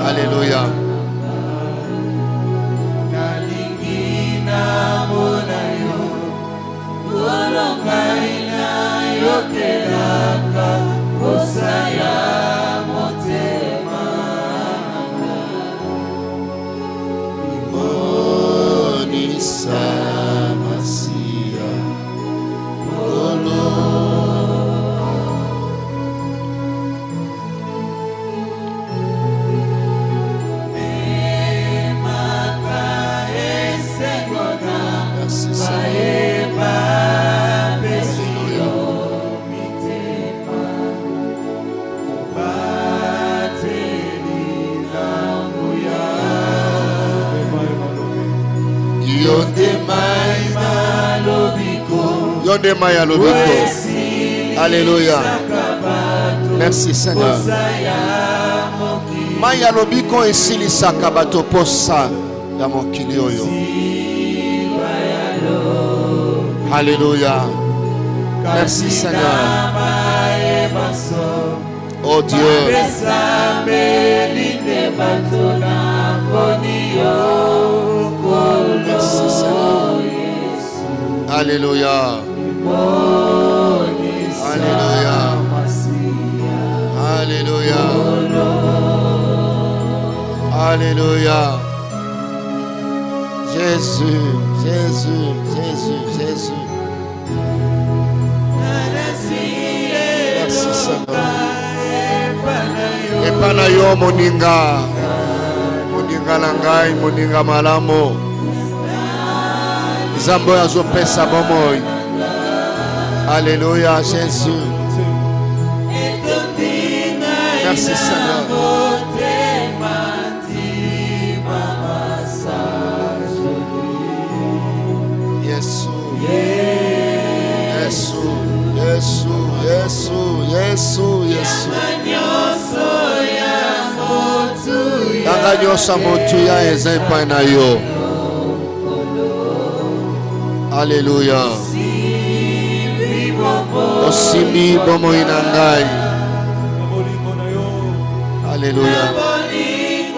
Alléluia. Alléluia. Merci Seigneur. Maya lobiko esili sakabato posa ya mokili oyo. Alléluia. Merci Seigneur. Oh Dieu. Merci Seigneur. Alléluia. Alléluia. Alléluia. Alléluia. Jésus, Jésus, Jésus, Jésus. Merci Seigneur. Epanayo moninga. Moninga langai, moninga malamo. Zambo yazo pesa bomoy. Alléluia, Jésus. Merci Seigneur. Jésus. Jésus. Jésus. Jésus. Jésus. Jésus. Yanga nyosa motu ya ezepa na yo. Alléluia. Osimi bomo inangai. Alléluia.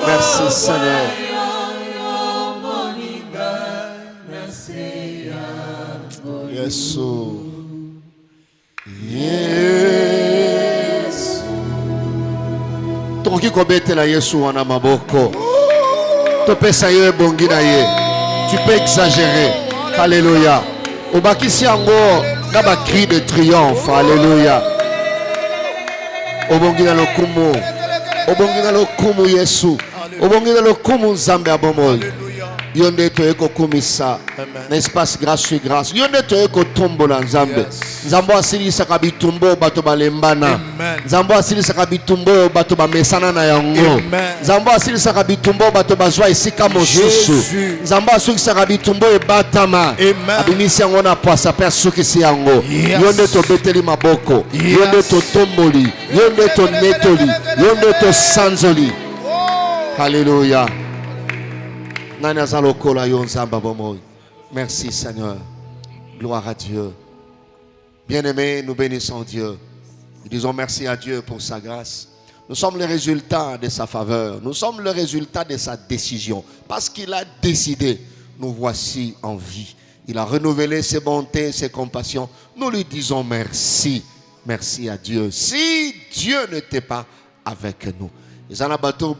Merci Seigneur. Yesu. Yesu. Toki kobetela Yesu wana maboko. Topesa ye bongi na ye. Tu peux exagérer. Alléluia. Obakisi yango na cri de triomphe. Alléluia. Obongi na lokumu. Obongi na lokumu Yesu. Obongi na lokumu Nzambe abomoy. Yonde to eko kumisa. N'espace grâce sur grâce. Yonde to eko tombola Nzambe. Nzambo asili sakabitumbo bato balembana. Nzambo asili sakabitumbo bato bamesana na yango. Nzambo asili sakabitumbo bato bazwa esika mosusu. Nzambo asili sakabitumbo ebatama. Abimisi yango na poasa pe asukisi yango. Yonde to beteli maboko. Yonde to tomboli. Yonde to netoli. Yonde to sanzoli. Alléluia. Merci Seigneur. Gloire à Dieu. Bien-aimés, nous bénissons Dieu. Nous disons merci à Dieu pour sa grâce. Nous sommes le résultat de sa faveur. Nous sommes le résultat de sa décision. Parce qu'il a décidé, nous voici en vie. Il a renouvelé ses bontés, ses compassions. Nous lui disons merci. Merci à Dieu. Si Dieu n'était pas avec nous. Ezana bato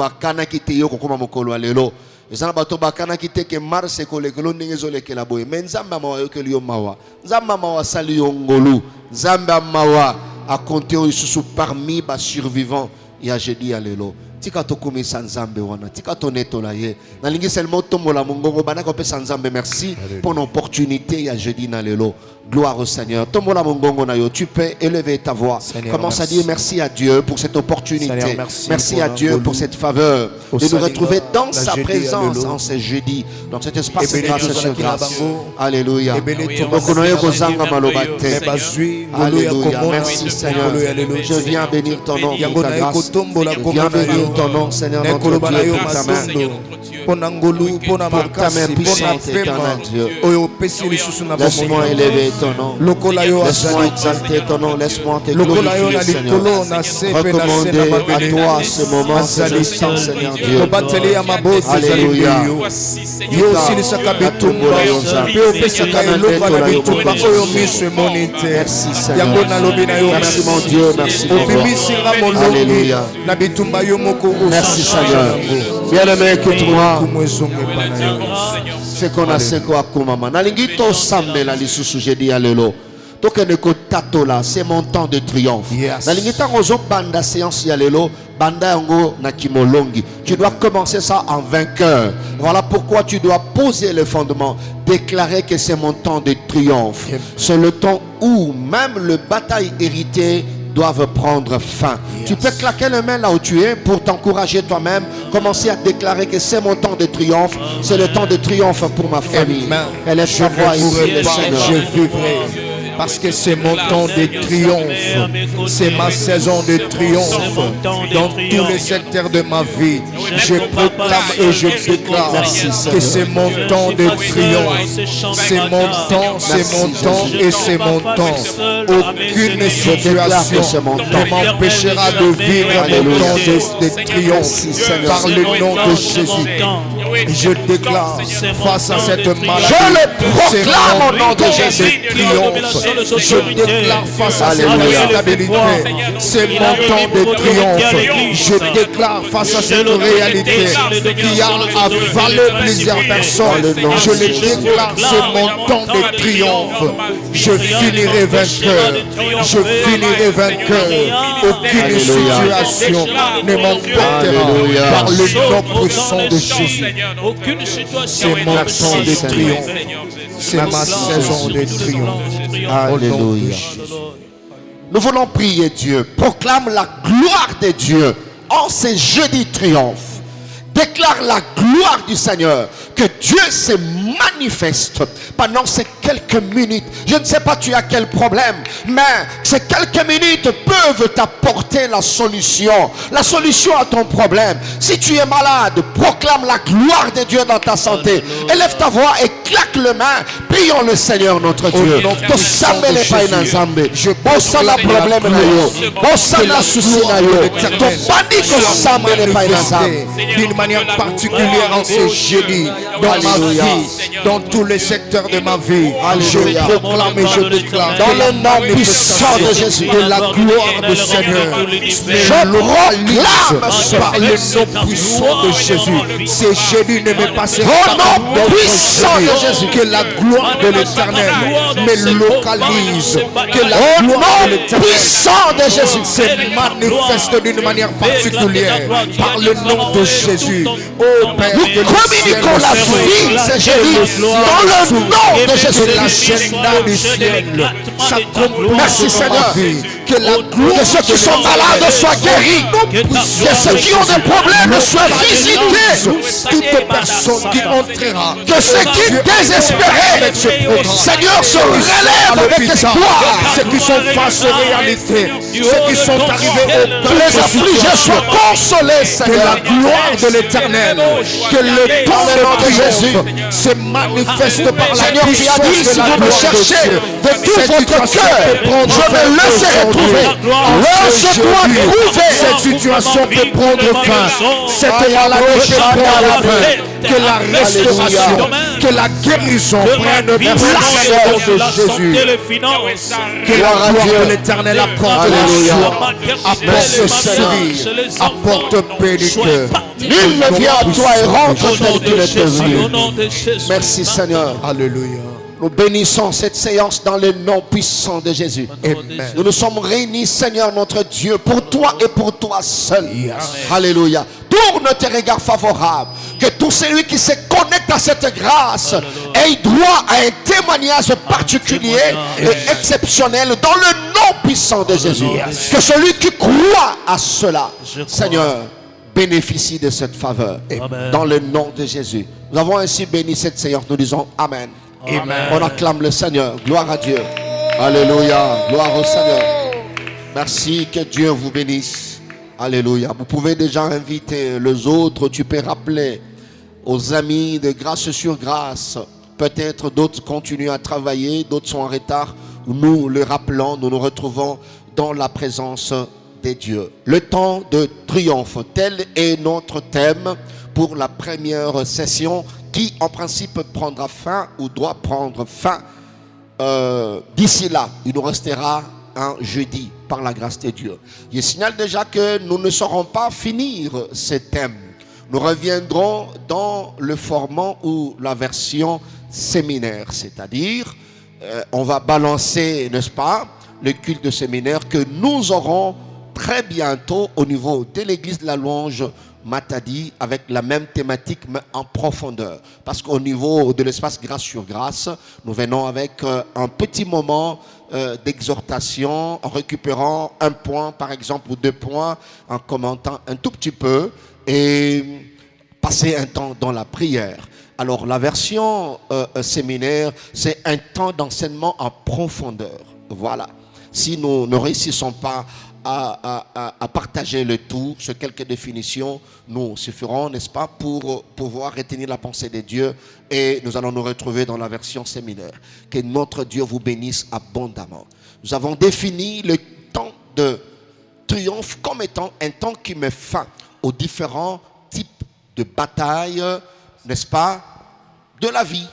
bakana kiteke marse ko lekelo ningezo lekela boye menzamba mawa yokelio mawa nzamba mawa sali yongolu nzamba mawa a compté au sous parmi bas survivants ya jeudi alelo tika tokumisa nzambe wana tika tonetola ye nalingi seulement tombola mongongo bana kopesa nzambe merci pour l'opportunité ya jeudi na lelo. Gloire au Seigneur. Tombola mongongo na yo, tu peux élever ta voix. Seigneur, commence à dire merci à Dieu pour cette opportunité. Seigneur, merci à Dieu pour cette faveur de nous retrouver dans sa présence en ce jeudi, dans cet espace de grâce et de grâce. Alléluia. Alléluia. Merci Seigneur. Je viens bénir ton nom pour ta grâce. Je viens bénir ton nom, Seigneur notre Dieu, pour ta main. Pour ta main puissante, éternel Dieu. Laisse-moi élever ton nom. Laisse-moi exalter ton nom. Laisse-moi te glorifier, Seigneur. Recommander à toi ce moment, ce instant, Seigneur Dieu. Alléluia. Merci Seigneur. Merci mon Dieu. Merci mon Dieu. Alléluia. Merci Seigneur. Bien-aimé, écoute-moi. C'est qu'on a ce qu'on a comme maman. Nalingi to sambe la lisusu jeudi alelo. Tokene ko tato là, c'est mon temps de triomphe. Nalingi ta rozo banda séance yalelo, banda yango na kimolongi. Tu dois commencer ça en vainqueur. Voilà pourquoi tu dois poser le fondement, déclarer que c'est mon temps de triomphe. C'est le temps où même le bataille héritée doivent prendre fin. Tu peux claquer les mains là où tu es pour t'encourager toi-même. Commencer à déclarer que c'est mon temps de triomphe. C'est le temps de triomphe pour ma famille. Elle est sa voix et le Seigneur. Je vivrai. Parce que c'est mon temps de triomphe. C'est ma saison de triomphe. Dans tous les secteurs de ma vie, je proclame et je déclare que c'est mon temps de triomphe. C'est mon temps, c'est mon temps et c'est mon temps. Aucune situation ne m'empêchera de vivre mon temps de triomphe. Par le nom de Jésus, je déclare face à cette maladie, je le proclame au nom de Jésus. Triomphe. Je déclare face à cette instabilité, c'est mon temps de triomphe. Je déclare face à cette réalité qui a avalé plusieurs personnes. Je le déclare, c'est mon temps de triomphe. Je finirai vainqueur. Je finirai vainqueur. Aucune situation ne m'emportera par le nom puissant de Jésus. C'est mon temps de triomphe. C'est ma saison de triomphe. Alléluia. Nous voulons prier Dieu. Proclame la gloire de Dieu en ce jeudi triomphe. Déclare la gloire du Seigneur. Que Dieu se manifeste pendant ces quelques minutes. Je ne sais pas tu as quel problème, mais ces quelques minutes peuvent t'apporter la solution. La solution à ton problème. Si tu es malade, proclame la gloire de Dieu dans ta santé. Élève ta voix et claque les mains. Prions le Seigneur notre Dieu. Je bosse la problème na yo. Bosse la souci na yo. Ton panique d'une manière particulière en ce jeudi. Dans ma vie, dans tous les secteurs de ma vie, je proclame et je déclare dans le nom puissant de Jésus de la gloire du Seigneur. Je proclame par le nom puissant de Jésus. Ces jeudis ne me passera pas. Au nom puissant de Jésus, que la gloire de l'Éternel me localise. Que la gloire de l'Éternel puissant de Jésus se manifeste d'une manière particulière par le nom de Jésus. Oh Père, nous communiquons la vie, c'est Jésus, dans le nom de Jésus. L'agenda du ciel s'accomplisse. Merci Seigneur. Que la gloire de ceux qui sont malades soient guéris. Que ceux qui ont des problèmes soient visités. Toute personne qui entrera. Que ceux qui désespéraient, Seigneur, se relèvent avec espoir. Ceux qui sont face aux réalités. Ceux qui sont arrivés au que les affligés soient consolés, Seigneur. Que la gloire de l'Éternel, que le temps de Jésus se manifeste par la Seigneur, puissance tu as dit, de si la vous me gloire cherchez de tout votre cœur, je me laisserai trouver. Laisse-toi trouver. Cette situation peut prendre fin. Cette maladie peut prendre fin. Que la restauration, que la guérison prenne place au nom de Jésus. Que la gloire de l'Éternel apporte la joie, apporte salut, apporte paix du cœur. Nul ne vient à toi et rentre tel qu'il est venu. Merci Seigneur. Alléluia. Nous bénissons cette séance dans le nom puissant de Jésus. Nous nous sommes réunis, Seigneur notre Dieu, pour toi et pour toi seul. Alléluia. Tourne tes regards favorables. Que tout celui qui se connecte à cette grâce ait droit à un témoignage particulier et exceptionnel dans le nom puissant de Jésus. Que celui qui croit à cela, Seigneur, bénéficie de cette faveur. Dans le nom de Jésus. Nous avons ainsi béni cette séance. Nous disons Amen. Amen. On acclame le Seigneur. Gloire à Dieu. Alléluia. Gloire au Seigneur. Merci, que Dieu vous bénisse. Alléluia. Vous pouvez déjà inviter les autres. Tu peux rappeler aux amis de grâce sur grâce. Peut-être d'autres continuent à travailler, d'autres sont en retard. Nous le rappelons, nous nous retrouvons dans la présence des dieux. Le temps de triomphe, tel est notre thème pour la première session qui en principe prendra fin ou doit prendre fin d'ici là. Il nous restera un jeudi par la grâce de Dieu. Je signale déjà que nous ne saurons pas finir ce thème. Nous reviendrons dans le format ou la version séminaire, c'est-à-dire on va balancer, n'est-ce pas, le culte de séminaire que nous aurons très bientôt au niveau de l'église de la Louange Matadi avec la même thématique mais en profondeur. Parce qu'au niveau de l'espace grâce sur grâce, nous venons avec un petit moment d'exhortation en récupérant un point par exemple ou 2 points, en commentant un tout petit peu et passer un temps dans la prière. Alors la version séminaire, c'est un temps d'enseignement en profondeur. Voilà. Si nous ne réussissons pas à partager le tout sur quelques définitions, nous suffirons, n'est-ce pas, pour pouvoir retenir la pensée de Dieu et nous allons nous retrouver dans la version séminaire. Que notre Dieu vous bénisse abondamment. Nous avons défini le temps de triomphe comme étant un temps qui met fin aux différents types de batailles, n'est-ce pas, de la vie.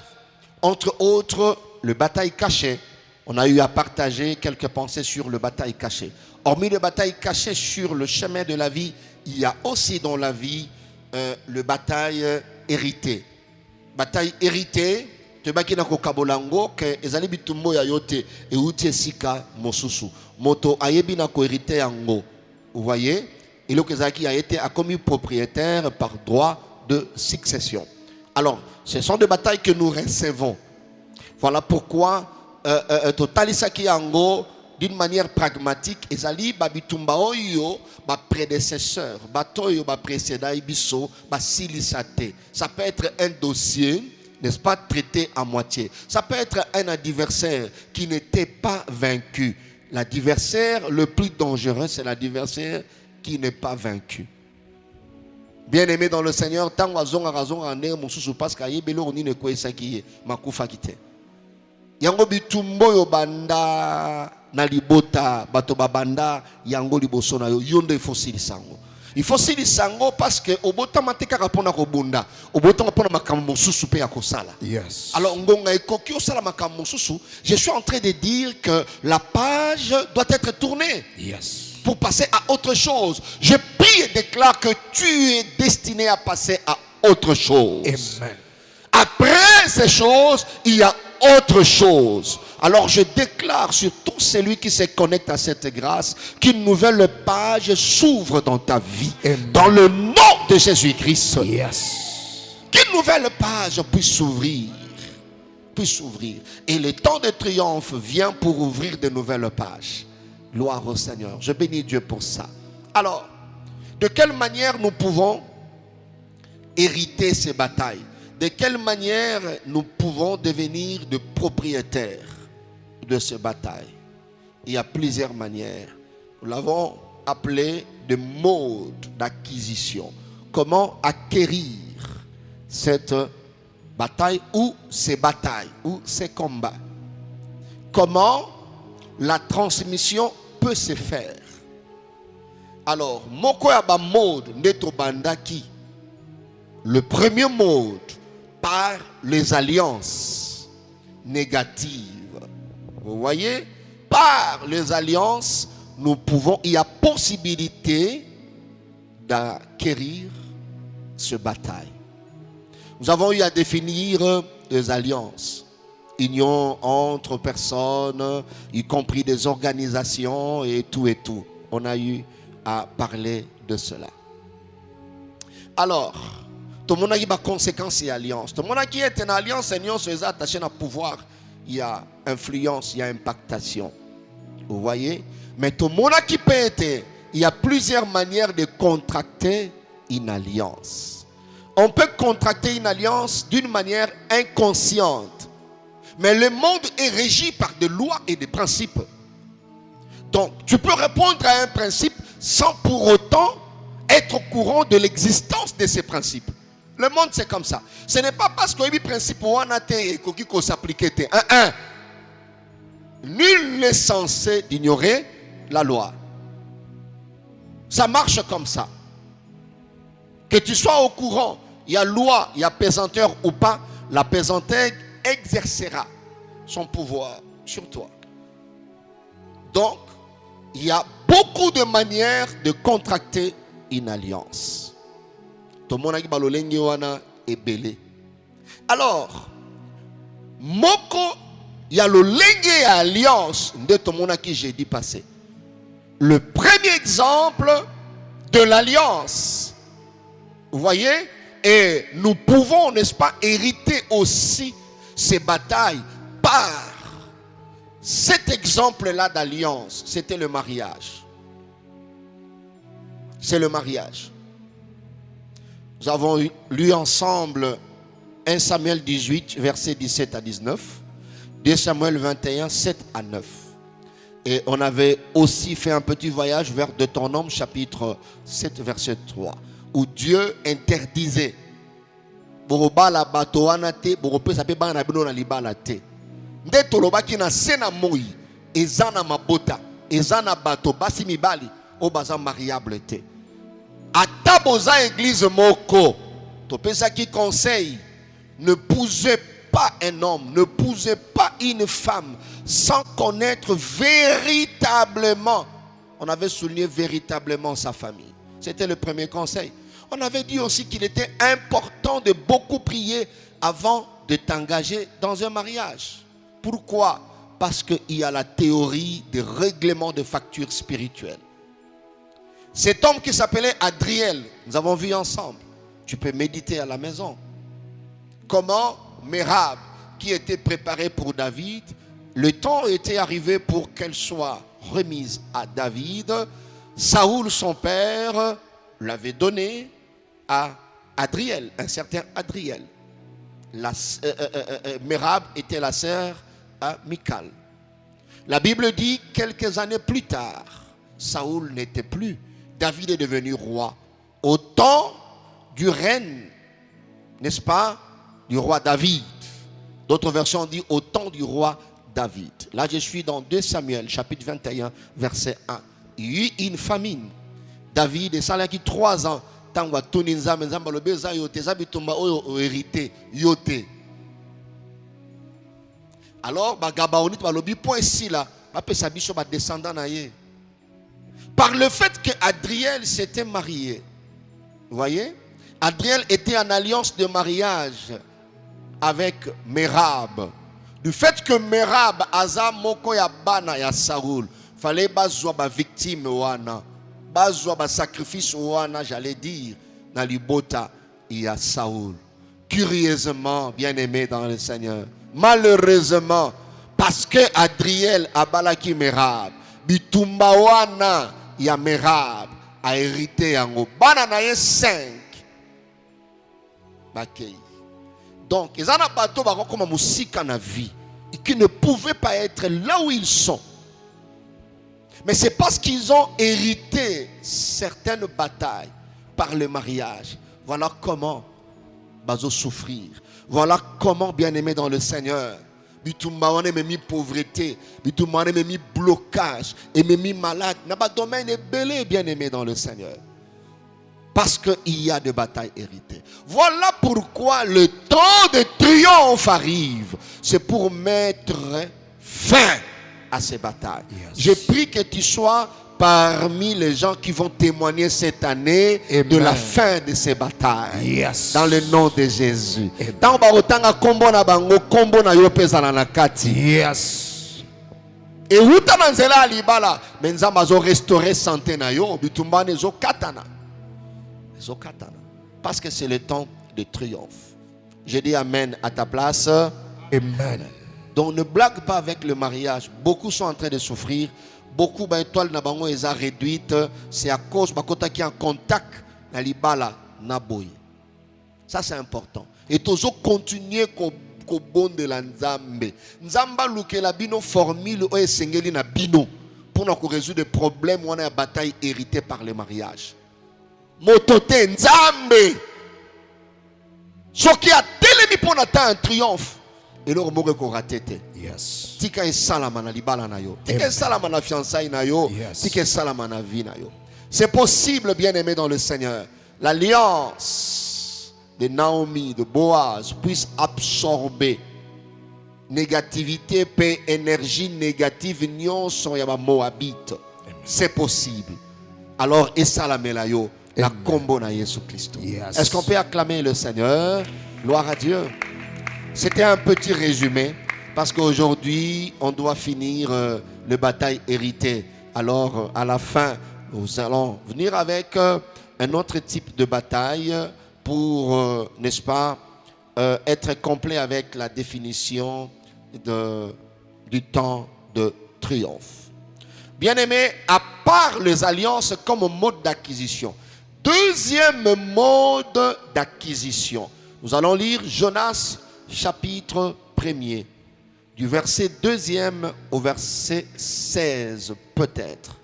Entre autres, le bataille cachée. On a eu à partager quelques pensées sur le bataille cachée. Hormis le bataille cachée sur le chemin de la vie, il y a aussi dans la vie le bataille hérité. Bataille hérité, te baki na kokabolango ke ezali bitumbo ya yote e uti esika mosusu. Moto ayebi na ko hérité yango. Vous voyez? Et le Kezaki a été commis propriétaire par droit de succession. Alors, ce sont des batailles que nous recevons. Voilà pourquoi Totalisaki yango d'une manière pragmatique, ezali babitumba oyo ba prédécesseur, batoyo ba précédent ibiso ba silisate. Ça peut être un dossier, n'est-ce pas, traité à moitié. Ça peut être un adversaire qui n'était pas vaincu. L'adversaire le plus dangereux, c'est l'adversaire qui n'est pas vaincu. Bien-aimé dans le Seigneur, tant wazonga razonga ne mususu parce qu'ayebelo oni ne kwesaki makufa kite. Yango bitumbo yo banda na libota bato babanda yango liboso na yo yonde fossili sango. Il faut silisango parce que obota mateka kapona ko bunda obota kapona makambo mususu pe yakosala. Yes. Alors ngonga ekoki osala makambo mususu, je suis en train de dire que la page doit être tournée. Yes. Pour passer à autre chose. Je prie et déclare que tu es destiné à passer à autre chose. Amen. Après ces choses, il y a autre chose. Alors je déclare sur tout celui qui se connecte à cette grâce qu'une nouvelle page s'ouvre dans ta vie. Amen. Dans le nom de Jésus-Christ. Yes. Qu'une nouvelle page puisse s'ouvrir. Et le temps de triomphe vient pour ouvrir de nouvelles pages. Gloire au Seigneur. Je bénis Dieu pour ça. Alors, de quelle manière nous pouvons hériter ces batailles? De quelle manière nous pouvons devenir de propriétaires de ces batailles? Il y a plusieurs manières. Nous l'avons appelé de mode d'acquisition. Comment acquérir cette bataille ou ces batailles ou ces combats? Comment la transmission peut se faire? Alors, moko ya ba mode neto bandaki. Le premier mode par les alliances négatives. Vous voyez, par les alliances, nous pouvons, il y a possibilité d'acquérir ce bataille. Nous avons eu à définir les alliances. union entre personnes, y compris des organisations et tout et tout. On a eu à parler de cela. Alors, tout le monde a eu des conséquences et alliances. Tout le monde a qui est en alliance, union, c'est attaché à pouvoir. Il y a influence, il y a impactation. Vous voyez? Mais tout le monde a qui peut être. Il y a plusieurs manières de contracter une alliance. On peut contracter une alliance d'une manière inconsciente. Mais le monde est régi par des lois et des principes. Donc, tu peux répondre à un principe sans pour autant être au courant de l'existence de ces principes. Le monde, c'est comme ça. Ce n'est pas parce qu'il y a des principes où on a été et qu'on s'applique. Nul n'est censé ignorer la loi. Ça marche comme ça. Que tu sois au courant, il y a loi, il y a pesanteur ou pas, la pesanteur exercera son pouvoir sur toi. Donc, il y a beaucoup de manières de contracter une alliance. Tout le monde a dit est belé. Alors, moko, il y a le lengue alliance de tout le monde qui j'ai dit passer. Le premier exemple de l'alliance, vous voyez, et nous pouvons, n'est-ce pas, hériter aussi ces batailles par cet exemple-là d'alliance. C'était le mariage. C'est le mariage. Nous avons lu ensemble 1 Samuel 18, versets 17 à 19, 2 Samuel 21, 7 à 9. Et on avait aussi fait un petit voyage vers Deutéronome chapitre 7 verset 3 où Dieu interdisait borobala batoana te borope sape bana bino na libala te nde tolobaki na sena moi ezana mabota ezana bato basi mibali o baza mariable te ata boza église moko topesa ki conseil ne posez pas un homme, ne posez pas une femme sans connaître véritablement. On avait souligné véritablement sa famille. C'était le premier conseil. On avait dit aussi qu'il était important de beaucoup prier avant de t'engager dans un mariage. Pourquoi? Parce qu'il y a la théorie de règlement de factures spirituelles. Cet homme qui s'appelait Adriel, nous avons vu ensemble. Tu peux méditer à la maison. Comment Merab, qui était préparée pour David, le temps était arrivé pour qu'elle soit remise à David. Saoul, son père, l'avait donnée à Adriel, un certain Adriel. Merab était la sœur à Michal. La Bible dit quelques années plus tard, Saoul n'était plus. David est devenu roi. Au temps du règne, n'est-ce pas, du roi David. D'autres versions disent au temps du roi David. Là, je suis dans 2 Samuel, chapitre 21, verset 1. Il y eut une famine. David est allé 3 ans. Alors, par le fait que Adriel s'était marié, vous voyez, Adriel était en alliance de mariage avec Merab. Du fait que Merab aza moko ya bana ya Saoul, fallait bazwa ba victime wana, bazwa ba sacrifice wana, j'allais dire, dans libota il y a Saoul. Curieusement, bien aimé dans le Seigneur, malheureusement, parce que Adriel a balaki Merab, bitumba wana ya Merab a hérité yango. Bana na ye 5 bakei. Donc, ils en ont bateau comme musique en vie et qui ne pouvaient pas être là où ils sont. Mais c'est parce qu'ils ont hérité certaines batailles par le mariage. Voilà comment bazo souffrir. Voilà comment, bien aimé dans le Seigneur, bitumba même mis pauvreté, bitumba même mis blocage et même mis malade. N'a pas domaine est belé, bien aimé dans le Seigneur. Parce qu'il y a des batailles héritées. Voilà pourquoi le temps de triomphe arrive. C'est pour mettre fin à ces batailles. Yes. Je prie que tu sois parmi les gens qui vont témoigner cette année de la fin de ces batailles. Yes. Dans le nom de Jésus. Tant barotanga kombo na bango kombo na yo pesa na nakati. Yes. Et uta na nzela libala menzamba zo restaurer santé na yo bitumbane zo katana. Zo katana. Parce que c'est le temps de triomphe. Je dis amen à ta place. Amen. Donc ne blague pas avec le mariage. Beaucoup sont en train de souffrir. Beaucoup d'étoiles na bango eza réduite. C'est à cause bakota qui en contact na libala na boy. Ça c'est important. Et toujours continuer ko bonde la nzambe. Nzamba luke la bino formule o esengeli na bino pour nous résoudre des problèmes ou on a une bataille héritée par le mariage. Motote nzambe. Ce qui a télé pour un triomphe. Et là, on va rater. Yes. Tika e salama na libala na yo. Tika e salama na fiançailles na yo. Tika e salama na vie na yo. C'est possible, bien-aimé dans le Seigneur. L'alliance de Naomi, de Boaz, puisse absorber négativité, paix, énergie négative, union, son yaba Moabite. C'est possible. Alors, et salame la yo. La combo na Jésus Christ. Yes. Est-ce qu'on peut acclamer le Seigneur? Gloire à Dieu. C'était un petit résumé parce qu'aujourd'hui on doit finir le bataille héritée. Alors à la fin nous allons venir avec un autre type de bataille pour n'est-ce pas être complet avec la définition du temps de triomphe. Bien-aimés, à part les alliances comme mode d'acquisition, deuxième mode d'acquisition, nous allons lire Jonas chapitre 1er, du verset 2e au verset 16 peut-être.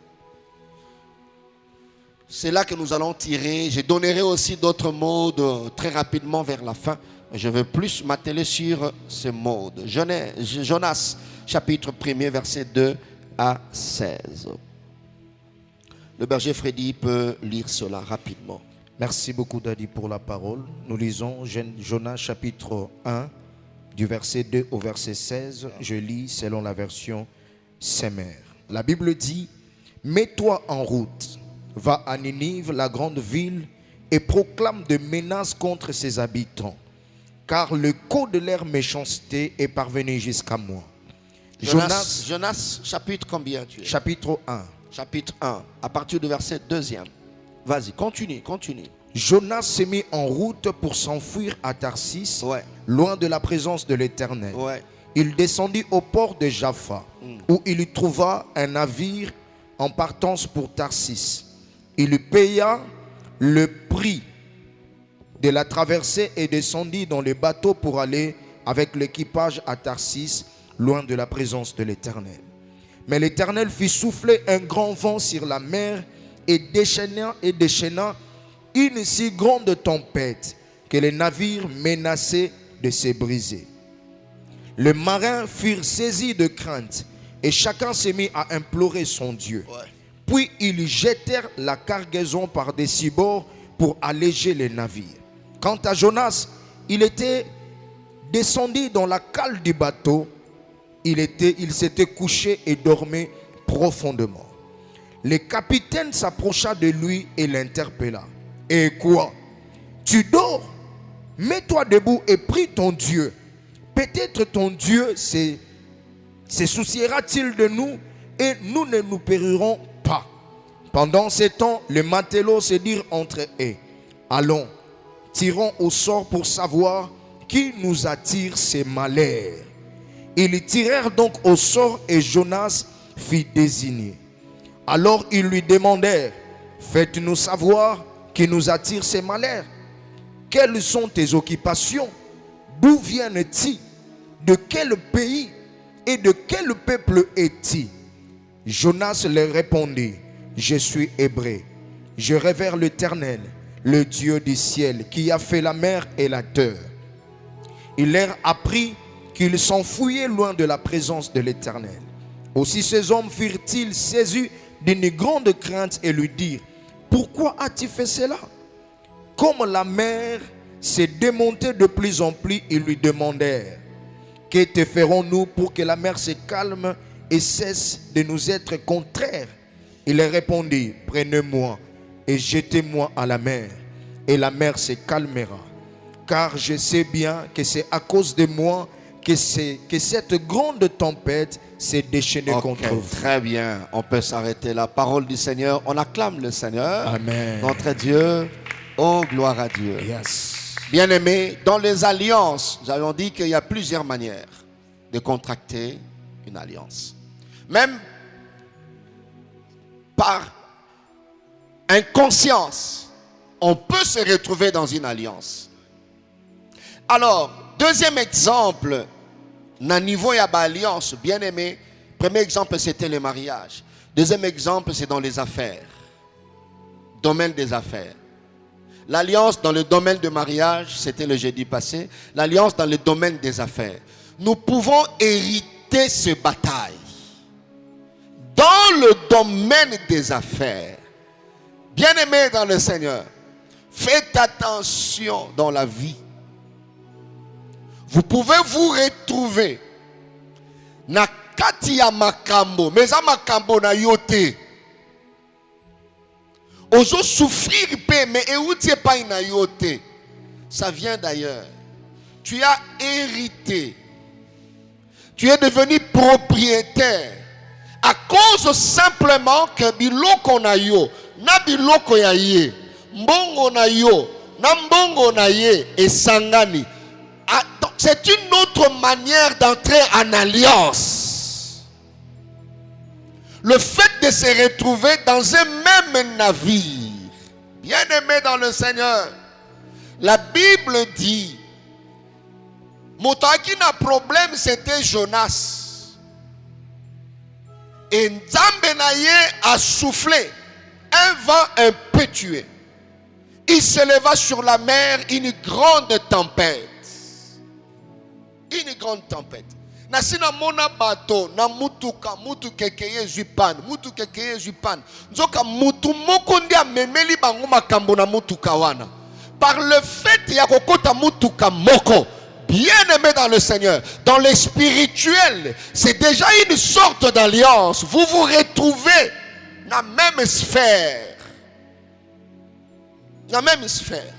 C'est là que nous allons tirer. Je donnerai aussi d'autres modes très rapidement vers la fin. Je veux plus m'atteler sur ces modes. Jonas chapitre 1er, verset 2 à 16. Le berger Freddy peut lire cela rapidement. Merci beaucoup, Daddy, pour la parole. Nous lisons Jonas chapitre 1, du verset 2 au verset 16. Je lis selon la version Semer. La Bible dit: mets-toi en route, va à Ninive, la grande ville, et proclame des menaces contre ses habitants, car le coup de leur méchanceté est parvenu jusqu'à moi. Jonas chapitre combien tu es? Chapitre 1. Chapitre 1, à partir du verset 2e. Vas-y, continue. Jonas se mit en route pour s'enfuir à Tarsis, loin de la présence de l'Éternel. Il descendit au port de Jaffa, où il y trouva un navire en partance pour Tarsis. Il paya le prix de la traversée et descendit dans le bateau pour aller avec l'équipage à Tarsis, loin de la présence de l'Éternel. Mais l'Éternel fit souffler un grand vent sur la mer et déchaîna une si grande tempête que les navires menaçaient de se briser. Les marins furent saisis de crainte et chacun se mit à implorer son Dieu. Puis ils jetèrent la cargaison par-dessus bord pour alléger les navires. Quant à Jonas, il était descendu dans la cale du bateau. Il s'était couché et dormait profondément. Le capitaine s'approcha de lui et l'interpella. « Et quoi? Tu dors? Mets-toi debout et prie ton Dieu. Peut-être ton Dieu se souciera-t-il de nous et nous ne nous périrons pas. » Pendant ce temps, les matelots se dirent entre eux: « Allons, tirons au sort pour savoir qui nous attire ces malheurs. » Ils tirèrent donc au sort et Jonas fut désigné. Alors ils lui demandèrent: « Faites-nous savoir qui nous attire ces malheurs. Quelles sont tes occupations? D'où viennent-ils? De quel pays et de quel peuple es-tu? » Jonas leur répondit: « Je suis hébreu. Je révère l'Éternel, le Dieu du ciel, qui a fait la mer et la terre. » Il leur apprit qu'ils s'enfuyaient loin de la présence de l'Éternel. Aussi ces hommes furent-ils saisis d'une grande crainte et lui dirent: « Pourquoi as-tu fait cela? » Comme la mer s'est démontée de plus en plus, ils lui demandèrent: « Que te ferons-nous pour que la mer se calme et cesse de nous être contraire? » Il répondit, prenez-moi et jetez-moi à la mer, et la mer se calmera. Car je sais bien que c'est à cause de moi que cette grande tempête s'est déchaînée contre vous. Très bien, on peut s'arrêter là. Parole du Seigneur, on acclame le Seigneur. Amen. Notre Dieu, oh gloire à Dieu. Yes. Bien-aimés, dans les alliances, nous avons dit qu'il y a plusieurs manières de contracter une alliance. Même par inconscience, on peut se retrouver dans une alliance. Alors, deuxième exemple, dans le niveau de l'alliance, bien aimé, premier exemple c'était le mariage. Deuxième exemple, c'est dans les affaires. Domaine des affaires. L'alliance dans le domaine du mariage, c'était le jeudi passé. L'alliance dans le domaine des affaires. Nous pouvons hériter ces batailles. Dans le domaine des affaires, bien-aimés dans le Seigneur, faites attention dans la vie. Vous pouvez vous retrouver na kati ya makambo, mais à makambo na yote. Ozo souffrir mais eutie pas na yote. Ça vient d'ailleurs. Tu as hérité. Tu es devenu propriétaire à cause simplement que biloko na yo, na biloko ya ye, mbongo na yo, na mbongo na ye esangani. C'est une autre manière d'entrer en alliance. Le fait de se retrouver dans un même navire. Bien-aimé dans le Seigneur, la Bible dit, Motaki n'a problème, c'était Jonas. Et Nzambe Naye a soufflé un vent impétueux. Il se leva sur la mer une grande tempête. Une grande tempête. Nasina mona bato na mutuka mutu kekeye jupan mutu kekeye jupan nzoka mutu moko ndia memeli bango makambo na mutuka wana par le fait ya kokota mutuka moko. Bien-aimé dans le Seigneur, dans le spirituel, c'est déjà une sorte d'alliance. Vous vous retrouvez dans la même sphère. Dans la même sphère.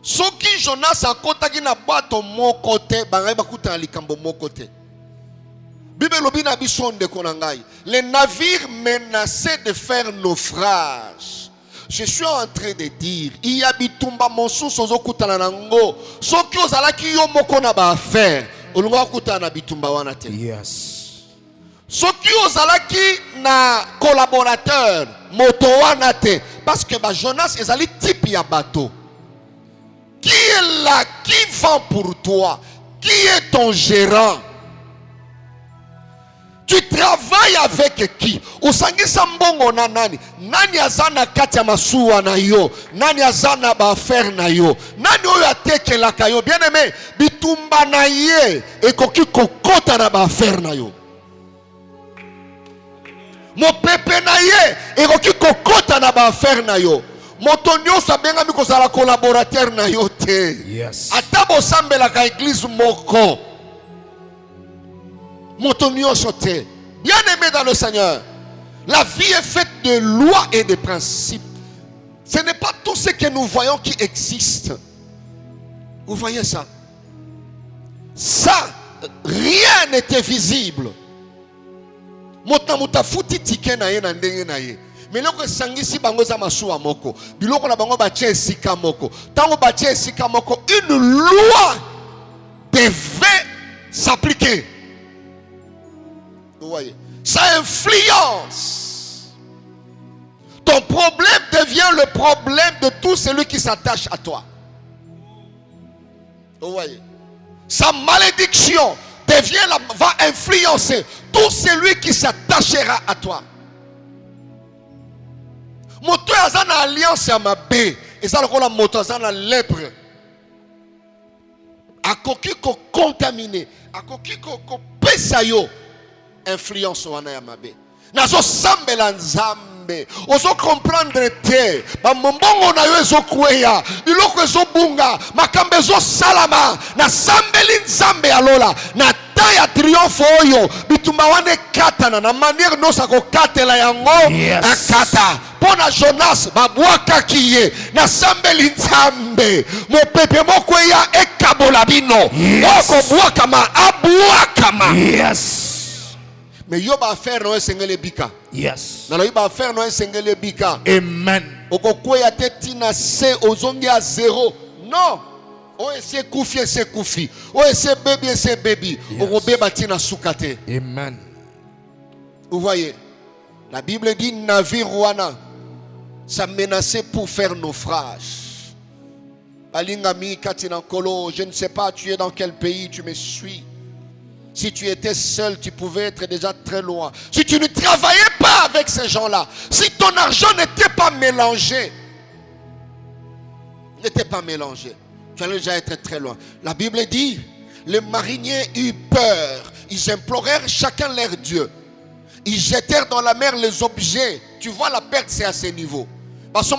Ce qui Jonas a kotaki na bato mon côté, bangai bakuta na likambo mon côté. Bible lobi na biso ndeko na ngai. Les navires menaçaient de faire naufrage. Je suis en train de dire, il y a bitumba monsusu ozokutana nango. Soki ozalaki yo moko na ba affaire, olunga kutana na bitumba wana te. Yes. Soki ozalaki na collaborateur, moto wana te, parce que ba Jonas ezali type ya bateau. Qui est là? Qui vend pour toi? Qui est ton gérant? Tu travailles avec qui? Usangisa mbongo na nani? Nani azana kati ya masuwa na yo? Nani azana ba affaire na yo? Nani oyo atekelaka yo? Bien aimé, bitumba na ye ekoki kokota na ba affaire na yo. Mo pepe na ye ekoki kokota na ba affaire na yo. Moto nyonso abengami kozala collaborateur na yo te. Yes. Ata bosambelaka église moko. Moto nyonso te. Bien-aimé dans le Seigneur, la vie est faite de lois et de principes. Ce n'est pas tout ce que nous voyons qui existe. Vous voyez ça? Ça, rien n'était visible. Mota muta futi tike na ye na ndenge na ye. Mais loko sangisi bango za masuwa moko. Biloko na bango batie esika moko. Tango batie esika moko, une loi devait s'appliquer. Vous voyez? Ça influence. Ton problème devient le problème de tout celui qui s'attache à toi. Vous voyez? Sa malédiction va influencer tout celui qui s'attachera à toi. Moto azana alliance ya mabe, ezala kola moto azana lèpre. Akoki ko contaminer, akoki ko pesa yo influence wana ya mabe. Nazo sambela nzambe, ozo comprendre te, ba mbongo na yo ezo kweya, biloko ezo bunga, makambe ezo salama, na sambeli nzambe alola, na temps ya triomphe oyo bitumba wana ekatana na manière nosa kokatela yango akata pona Jonas babwakaki ye na sambeli nzambe mopepe moko ya ekabola bino okobwakama abwakama. Mais yo ba faire no esengele bika. Na lo ba faire no esengele bika. Amen. Okokweya te tina se ozongi a zéro. Non. O ese kufi ese kufi. O ese baby ese baby. Okobeba tina sukate. Amen. Vous voyez, la Bible dit navire wana ça menaçait pour faire naufrage. Balingami katina kolo, je ne sais pas tu es dans quel pays, tu me suis. Si tu étais seul, tu pouvais être déjà très loin. Si tu ne travaillais pas avec ces gens-là, si ton argent n'était pas mélangé, tu allais déjà être très loin. La Bible dit, les mariniers eurent peur. Ils implorèrent chacun leur Dieu. Ils jetèrent dans la mer les objets. Tu vois, la perte, c'est à ce niveau. Je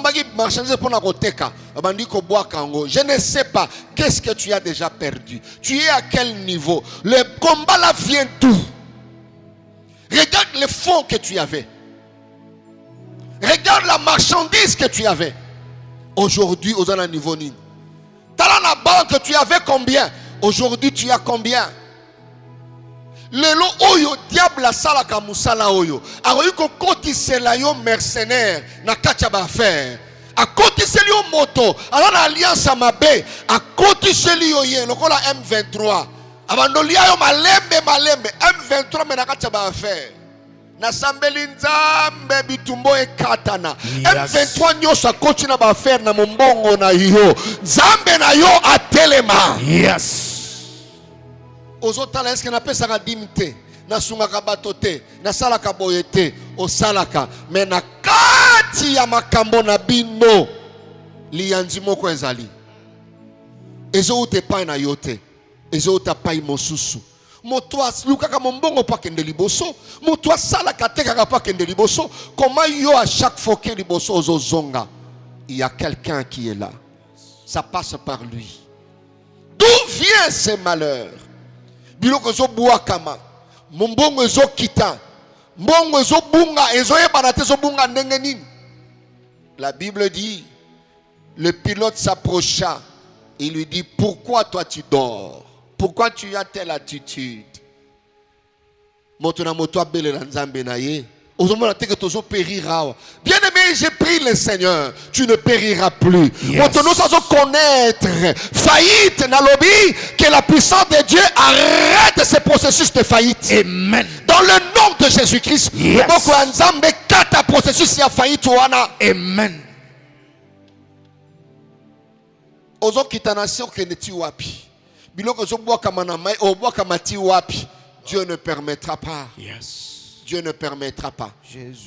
ne sais pas qu'est-ce que tu as déjà perdu. Tu es à quel niveau? Le combat là vient d'où? Regarde les fonds que tu avais. Regarde la marchandise que tu avais. Aujourd'hui, aux un niveau ni. Dans la banque, tu avais combien? Aujourd'hui, tu as combien? Lelo oyo diable sala ka musala oyo akoyi ko kotisela yo mercenaire na kacha ba affaire akotiseli yo moto ala na alliance mabe akotiseli yo ye lokola M23 abandolia yo malembe M23 mena kacha ba affaire na sambeli nzambe bitumbo ekatana. M23 nyoso akoti na ba affaire na mombongo na yo nzambe na yo atelema. Ozotala eske na pesa ka dimite na sunga ka batote na sala ka boyete o salaka me na kati ya makambo na bino liyanzi moko ezali ezo ute pa na yote ezo uta pa mosusu moto asluka ka mombongo pa kende liboso moto asala ka teka ka pa kende liboso. Comment yo à chaque fois que liboso ozozonga il y a quelqu'un qui est là, ça passe par lui. D'où vient ce malheur? Biloko zo buakama mbongo zo kita mbongo zo bunga ezo yebana te zo bunga ndenge nini. La Bible dit le pilote s'approcha et il lui dit pourquoi toi tu dors, pourquoi tu as telle attitude? Moto na moto abelela nzambe na ye ozomona te que tozo périra. Bien aimé, j'ai pris le Seigneur, tu ne périras plus. Moto nous allons connaître faillite na lobby que la puissance de Dieu arrête ce processus de faillite. Amen. Dans le nom de Jésus-Christ. Boko nzambe kata processus ya faillite wana. Amen. Ozo kitana sio keneti wapi. Biloko zo bwa kama na mai o bwa kama ti wapi. Dieu ne permettra pas. Dieu ne permettra pas.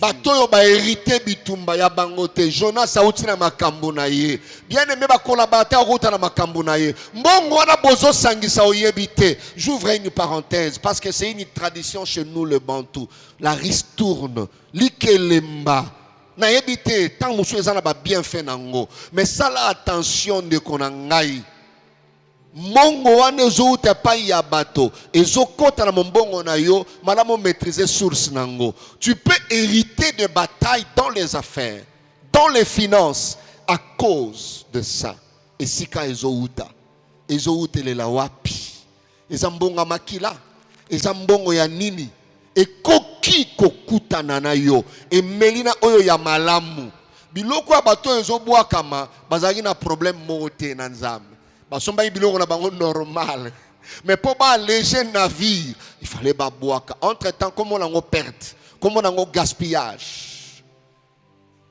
Batoyo ba hérité bitumba ya bangote. Jonas auti na makambo na ye. Bien aimé ba collaborateur auti na makambo na ye. Mbongo wana bozo sangisa oyebite. J'ouvre une parenthèse parce que c'est une tradition chez nous le Bantou. La ristourne, likelemba. Na yebite tant musu ezana ba bien fait nango. Mais ça la attention de konangai. Mongo wane zo uta pa ya bato ezo kota na mbongo na yo malamo maîtriser source nango. Tu peux hériter de batailles dans les affaires, dans les finances à cause de ça. Et si ka ezo uta le la wapi ezambonga makila ezambongo ya nini e koki kokuta na yo e melina oyo ya malamu biloko ya bato ezo bwa kama bazaki na problème mote na nzambe. Basomba biloko na bango normal. Mais pour ba léger navire, il fallait ba boaka. Entre-temps, comment on a perte, comment on a gaspillage.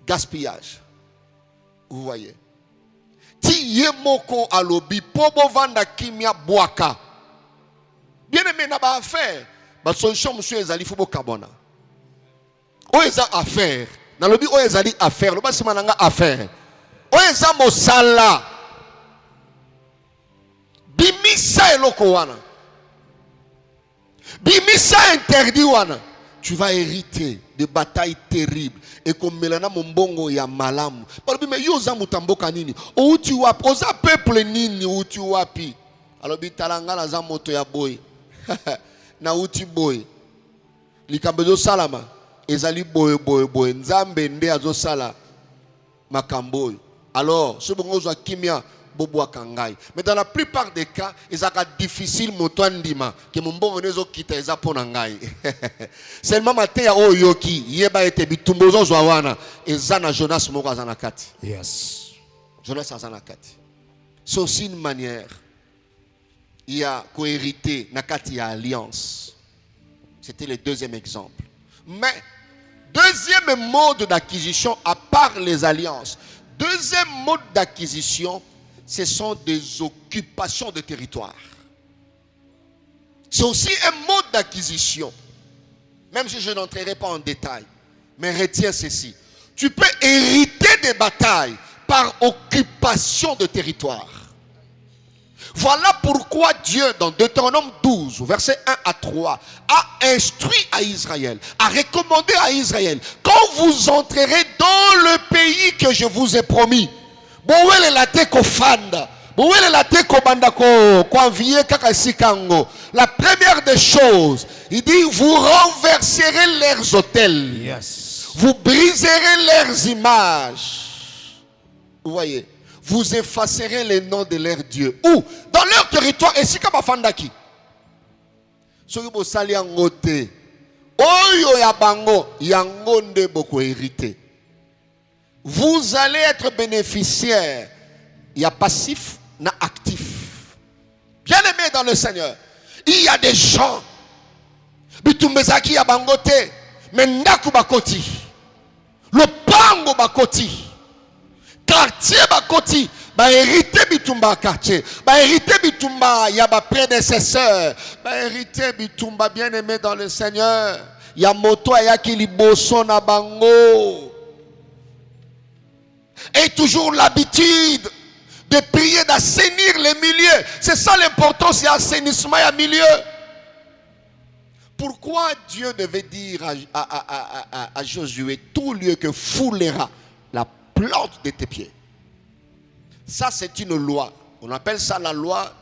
Gaspillage. Vous voyez. Ti yemoko alobi pobo vanda kimia boaka. Bien aimé na ba affaire. Ba solution monsieur ezali fubo kabona. O eza affaire. Na lobi o ezali affaire. Lo ba simananga affaire. O eza mosala. Bimisa eloko wana. Bimisa interdit wana. Tu vas hériter de batailles terribles. Et comme melana mombongo ya malamu. Parce que mais yoza mutamboka nini. Ou tu wapi. Oza peuple nini ou tu wapi. Alors bitalanga la za moto ya boy. na uti boy likambo zo salama ezali boy nzambe nde azo sala makambo. Alors ce bongo zo kimia bobo akangai. Mais dans la plupart des cas ils a difficile moto ndima que mon bongo nezo kita eza pona ngai. Seulement matin ya oyoki yeba ete bitumbo zo wana ezana Jonas moko azana kati. Yes. Jonas azana kati. C'est aussi une manière. Il y a cohérité, nakati ya alliance. C'était le deuxième exemple. Mais, deuxième mode d'acquisition, à part les alliances, deuxième mode d'acquisition, ce sont des occupations de territoire. C'est aussi un mode d'acquisition. Même si je n'entrerai pas en détail. Mais retiens ceci. Tu peux hériter des batailles par occupation de territoire. Voilà pourquoi Dieu, dans Deutéronome 12, verset 1 à 3, a instruit à Israël, a recommandé à Israël, quand vous entrerez dans le pays que je vous ai promis, la première des choses, il dit, vous renverserez leurs autels, Yes. vous briserez leurs images. Vous voyez, vous effacerez les noms de leurs dieux. Ou dans leur territoire, et si comme Fandaki. Soki sali angote. Oyo ya bango yangonde beaucoup hérité. Vous allez être bénéficiaire. Il y a passif, na actif. Bien aimé dans le Seigneur. Il y a des gens. Bitumbezaki ya bangote. Mendaku bakoti. Le pango bakoti. Quartier bakoti ba hérité bitumba quartier ba hérité bitumba ya ba prédécesseur ba hérité bitumba bien aimé dans le Seigneur ya moto ya ki liboso na bango et toujours l'habitude de prier d'assainir les milieux. C'est ça l'importance, c'est assainissement et milieu. Pourquoi Dieu devait dire à Josué, tout lieu que foulera la plante de tes pieds? Ça, c'est une loi. On appelle ça la loi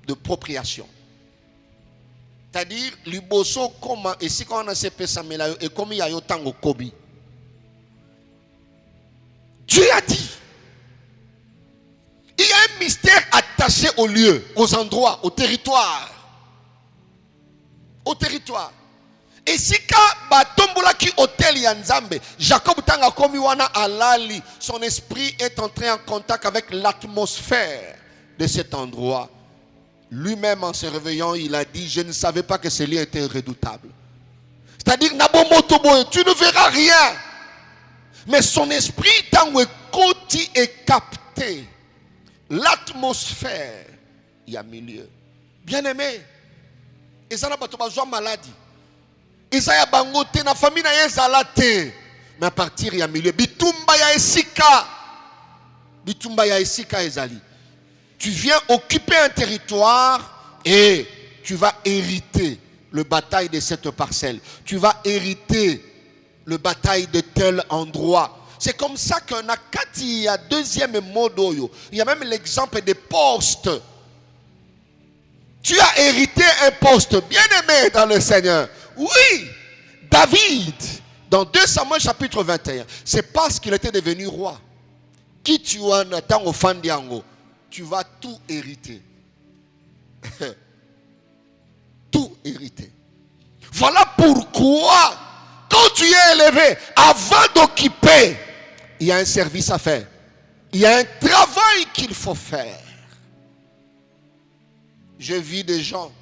de propriation. C'est-à-dire, liboso koma, et si on a CP Samela, et comme il y a yotango kobi. Dieu a dit, il y a un mystère attaché au lieu, aux endroits, au territoire. Au territoire. Et si quand batombola ki hôtel yanzambe, Jacob tanga komi wana alali, son esprit est entré en contact avec l'atmosphère de cet endroit. Lui-même en se réveillant, il a dit, je ne savais pas que ce lieu était redoutable. C'est-à-dire, tu ne verras rien. Mais son esprit tango koti est capté. L'atmosphère, il y a milieu. Bien aimé, et ça n'a pas besoin de maladie. Isaiah bangote na famille na yezalate. Mais à partir il y a milieu. Bitumba ya esika. Bitumba ya esika ezali. Tu viens occuper un territoire et tu vas hériter le bataille de cette parcelle. Tu vas hériter le bataille de tel endroit. C'est comme ça qu'un akati, il y a deuxième mode. Il y a même l'exemple des postes. Tu as hérité un poste bien aimé dans le Seigneur. Oui, David, dans 2 Samuel chapitre 21, c'est parce qu'il était devenu roi. Qui tu en attends au Fandiango, tu vas tout hériter. Tout hériter. Voilà pourquoi, quand tu es élevé, avant d'occuper, il y a un service à faire. Il y a un travail qu'il faut faire. Je vis des gens,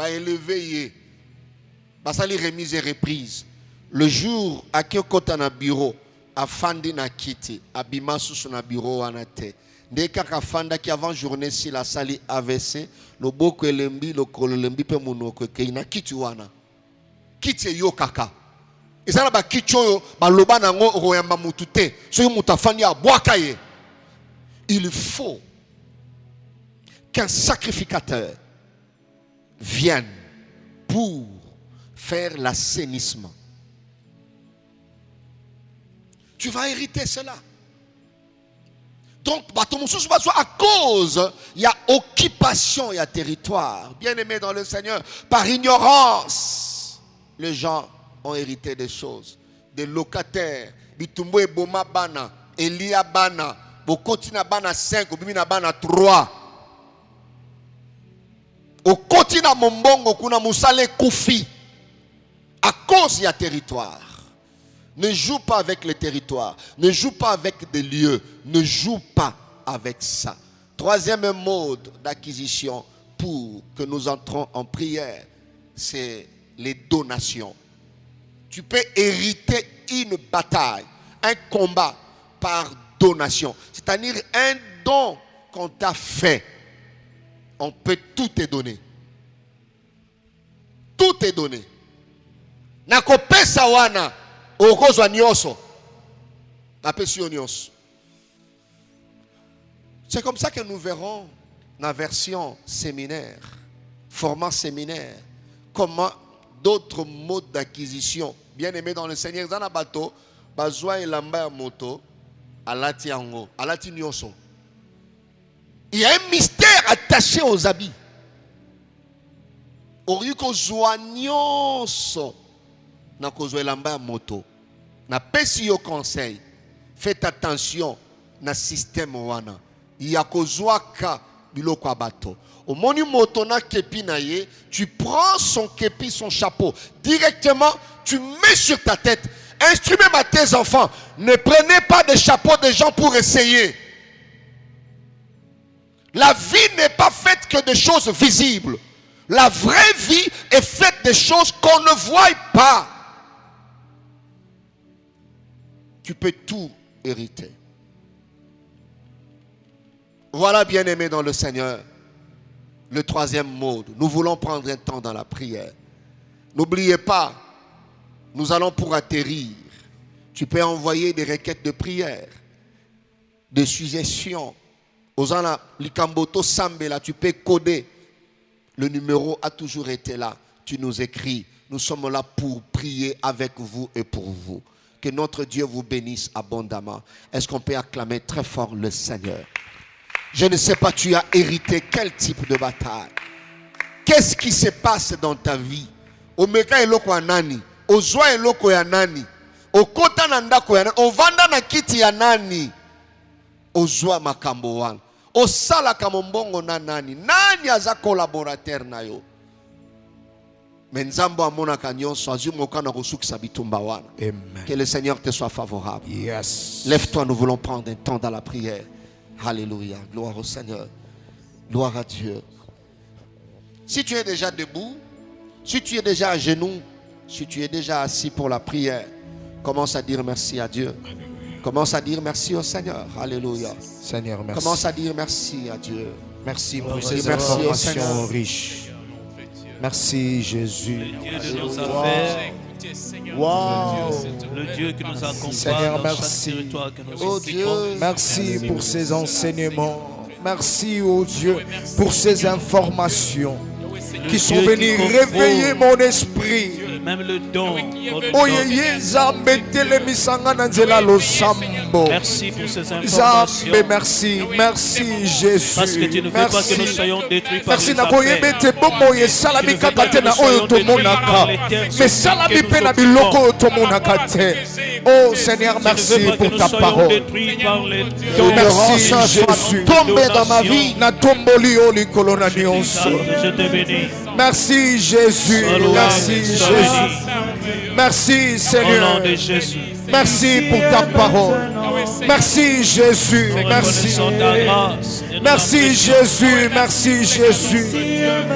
élevés. Ça les remises et reprises. Le jour à Kyokota na bureau, à Fandi na kiti, à Bimasu na bureau anate. Dès qu'à Fanda qui avant journée si la sali AVC, le boko elembi, le kololembi pe monoko ke ina kiti wana. Kiti yo kaka. Et ça ba kicho ba loba nango royamba mutute. So mutafandi a boakaye. Il faut qu'un sacrificateur vienne pour faire l'assainissement. Tu vas hériter cela. Donc, à cause, il y a occupation, il y a territoire. Bien-aimés dans le Seigneur, par ignorance, les gens ont hérité des choses. Des locataires, Bitumbo et Boma Bana, Elia Bana, Bokotina Bana 5, Bimina Bana 3. Au continent Mombongo, Kuna Moussale Koufi. À cause, il y a territoire. Ne joue pas avec le territoire. Ne joue pas avec des lieux. Ne joue pas avec ça. Troisième mode d'acquisition pour que nous entrons en prière, c'est les donations. Tu peux hériter une bataille, un combat par donation. C'est-à-dire un don qu'on t'a fait. On peut tout te donner. Tout est donné. Nakopesa wana okozwa nyonso. Napesi yo nyonso. C'est comme ça que nous verrons la version séminaire, format séminaire, comment d'autres modes d'acquisition. Bien aimé dans le Seigneur, dans la bateau, bazwa elamba ya moto, alati yango, alati nyonso. Il y a un mystère attaché aux habits. Oriko zwa nyonso. Na kozwa elamba ya moto. Na pesi yo conseil. Faites attention na système wana. Ya kozwa ka biloko abato. Au moni moto na kepi na ye, tu prends son kepi, son chapeau. Directement, tu mets sur ta tête. Instruis même à tes enfants. Ne prenez pas de chapeaux de gens pour essayer. La vie n'est pas faite que de choses visibles. La vraie vie est faite de choses qu'on ne voit pas. Tu peux tout hériter. Voilà, bien-aimés dans le Seigneur, le troisième mode. Nous voulons prendre un temps dans la prière. N'oubliez pas, nous allons pour atterrir. Tu peux envoyer des requêtes de prière, des suggestions. Osana Likamboto Sambela, tu peux coder. Le numéro a toujours été là. Tu nous écris. Nous sommes là pour prier avec vous et pour vous. Que notre Dieu vous bénisse abondamment. Est-ce qu'on peut acclamer très fort le Seigneur? Je ne sais pas, tu as hérité quel type de bataille? Qu'est-ce qui se passe dans ta vie? Omeka eloko ya nani? Ozwa eloko ya nani? Okota na ndako ya nani? Ovanda na kiti ya nani? Ozwa makambo wana. Osala kamombongo na nani? Nani aza collaborateur na yo? Menzambo amona kanyonso azumoka na kosukisa bitumba wana. Que le Seigneur te soit favorable. Yes. Lève-toi, nous voulons prendre un temps dans la prière. Alléluia. Gloire au Seigneur. Gloire à Dieu. Si tu es déjà debout, si tu es déjà à genoux, si tu es déjà assis pour la prière, commence à dire merci à Dieu. Commence à dire merci au Seigneur. Alléluia. Seigneur, merci. Commence à dire merci à Dieu. Merci pour ces Merci au informations Seigneur. Riches. Merci Jésus. Dieu de nos affaires, Wow. le Dieu qui nous accompagne Seigneur, dans merci. chaque territoire que nous Oh visitons. Dieu. Merci pour ces enseignements. Merci, oh Dieu, pour ces informations qui sont venues réveiller mon esprit. Même le don. Oyeye Zambe telemisanga na nzela losambo. Merci pour ces Zambe, informations. merci, merci Jésus. Parce que tu ne veux pas que nous soyons détruits par Merci les na koyebe affaires. te bomo ye salami kaka te na oyo tomonaka. Mais salami pe na biloko oyo tomonaka te. Oh Seigneur, Tu ne merci veux pas que pour nous ta soyons parole. détruits par les dons. Merci Merci Jésus. tomber dans ma vie. Na tomboli o likolo na nyonso. Je te bénis. Merci Jésus. Merci Jésus. Merci Au Seigneur. nom de Jésus. Merci pour ta parole. Merci Jésus. Merci. Reconnaissons ta grâce. Merci Jésus. Merci Jésus.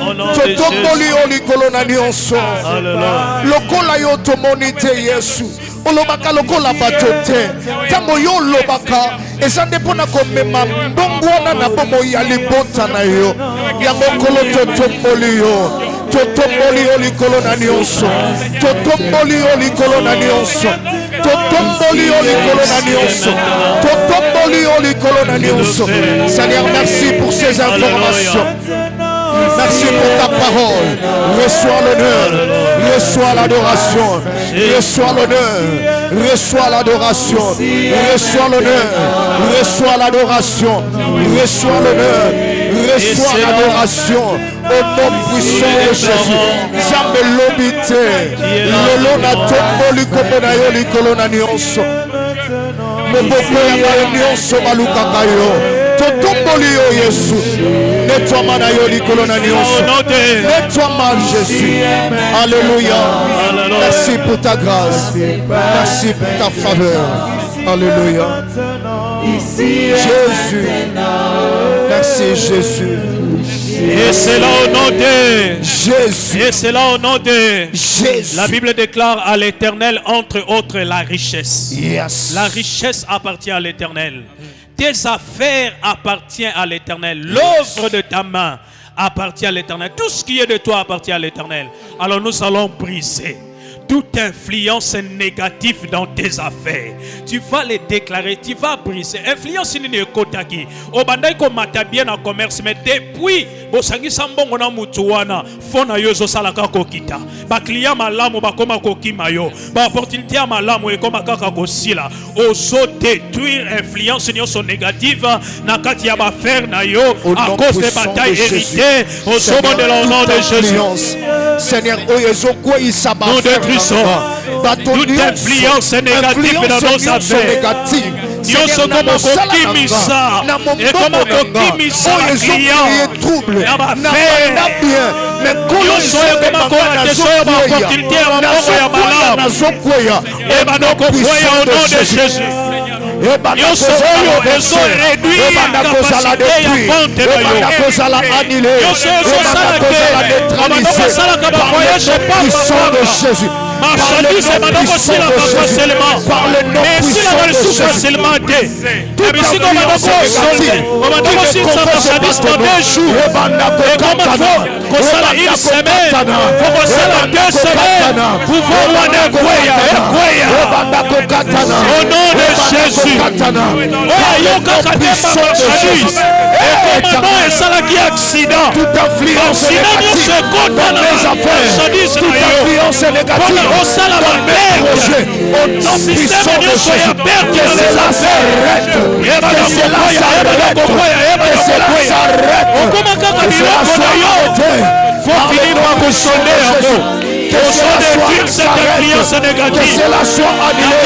Au nom de Totomboli Jésus. o likolo na nyonso. Alléluia. Lokola yo tomoni te Yesu. Olobaka lokola bato te. Tango yo olobaka eza nde mpona komema mbongo wana na bomoi ya libota na yo. Yango nkolo totomboli yo. Totomboli yo likolo na nyonso. Totomboli yo likolo na nyonso. Totomboli yo likolo na nyonso. Totomboli yo likolo na nyonso. Seigneur, merci pour ces informations. Merci pour ta parole. Reçois l'honneur, reçois l'adoration, reçois l'honneur, reçois l'adoration, reçois l'honneur, reçois l'adoration, reçois l'honneur, reçois l'adoration. Au nom puissant de Jésus, Zambe lobite, lolo na tombo likolo na yo likolo na nyonso. Moboko ya na nyonso balukaka yo. Totomboli yo Yesu. Nettoie-moi na yo likolo na nyonso. Nettoie-moi Jésus. Alléluia. Merci pour ta grâce. Merci pour ta faveur. Alléluia. Jésus. Merci Jésus. Et c'est là au nom de Jésus. Et c'est là au nom de Jésus. La Bible déclare à l'Éternel, entre autres, la richesse. Yes. La richesse appartient à l'Éternel. Tes affaires appartiennent à l'Éternel. L'œuvre de ta main appartient à l'Éternel. Tout ce qui est de toi appartient à l'Éternel. Alors nous allons briser toute influence négative dans tes affaires. Tu vas les déclarer, tu vas briser. Influence n'est kotaki. Obandai ko matabien en commerce, mais depuis bosangi sambongo na mutuana, fona yozo salaka kokita. Ba client malamu ba koma kokima yo. Ba opportunité malamu e koma kaka kosila. Ozo détruire influence nyonso négative na kati ya ba faire na yo à cause des batailles héritées. Ozo de le nom de Jésus. Seigneur, nous détruisons toute influence négative dans nos affaires. Nous sommes comme Kokimisa et comme Kokimisa client. Nous sommes comme opportunité à la au nom de Jésus. Nous sommes réduits à capacité à vente de Jésus. Marchandise est maintenant possible facilement. Mais si la ressource facilement dé, mais si on va aussi sa marchandise dans 2 jours, et comme il faut qu'on s'en une semaine, il faut qu'on s'en 2 semaines, pour voir au nom de Jésus. Et comme non, et ça là qui accident. Toute influence négative dans mes affaires, toute influence négative. Au nom puissant de Jésus, que cela s'arrête, que cela s'arrête, que cela s'arrête, faut finir par vous sonner que cela soit annulé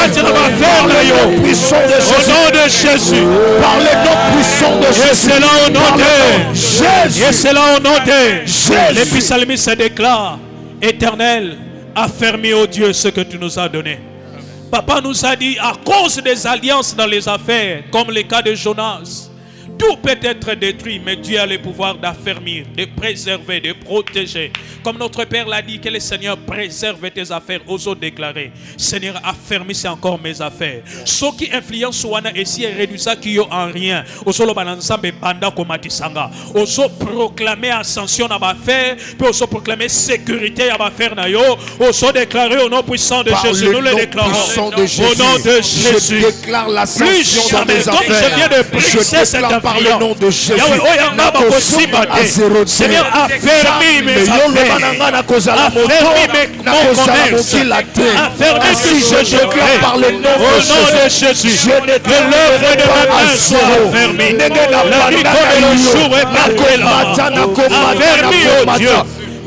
par le nom puissant de Jésus. Au nom de Jésus, par le nom puissant de Jésus. Et c'est là au nom de Jésus. Et c'est là au nom de Jésus. Les psalmistes se déclarent, Éternel, affermis, ô Dieu, ce que tu nous as donné. Papa nous a dit, à cause des alliances dans les affaires, comme le cas de Jonas, tout peut être détruit, mais Dieu a le pouvoir d'affermir, de préserver, de protéger. Comme notre Père l'a dit, que le Seigneur préserve tes affaires, osons déclarer. Seigneur, affermissez encore mes affaires. Ceux qui influencent wana et si réduit ça qui ont en rien. Osons le balançambe banda komatisanga. Osons proclamer ascension à ma affaire, puis osons proclamer sécurité à ma affaire na yo. Osons déclarer au nom puissant de Jésus. Nous le déclarons. Au nom de Jésus. Je déclare l'ascension dans mes affaires. Comme je viens de briser cette affaire. Par le nom de Jésus. Seigneur, affermis mes affaires. Affermis mon commerce. Affermis tout ce que je fais. Par le nom de Jésus. Que l'œuvre de ma main soit affermie. La vie comme le jour est parfait là. Affermis, oh Dieu.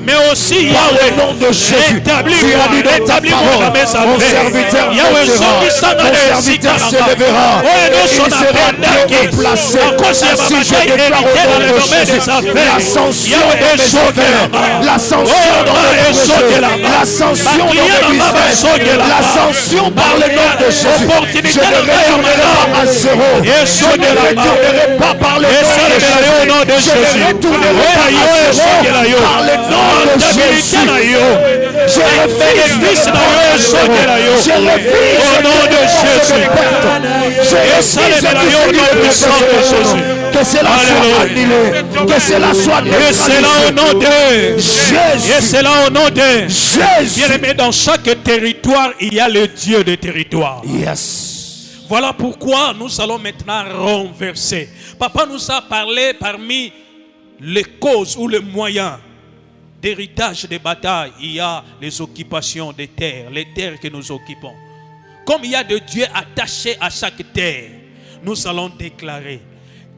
Mais aussi, Yahweh, nom de Jésus, établis-moi dans mes affaires. Yahweh, son serviteur s'élèvera. Et il sera bien placé. Si je déclare au nom de Jésus, l'ascension dans mes affaires, l'ascension dans mes projets, l'ascension dans mes business, l'ascension par le nom de Jésus. Je ne retournerai pas à zéro. Je ne retournerai pas par le nom de Jésus. Je ne retournerai pas à zéro par le nom de Jésus. Je refuse au nom de Jésus. Que cela soit annulé. Que cela soit et c'est là au nom de Jésus. Et c'est là au nom de Jésus. Bien aimé, dans chaque territoire, il y a le Dieu des territoires. Yes. Voilà pourquoi nous allons maintenant renverser. Papa nous a parlé parmi les causes ou les moyens d'héritage des batailles, il y a les occupations des terres, les terres que nous occupons. Comme il y a de Dieu attaché à chaque terre, nous allons déclarer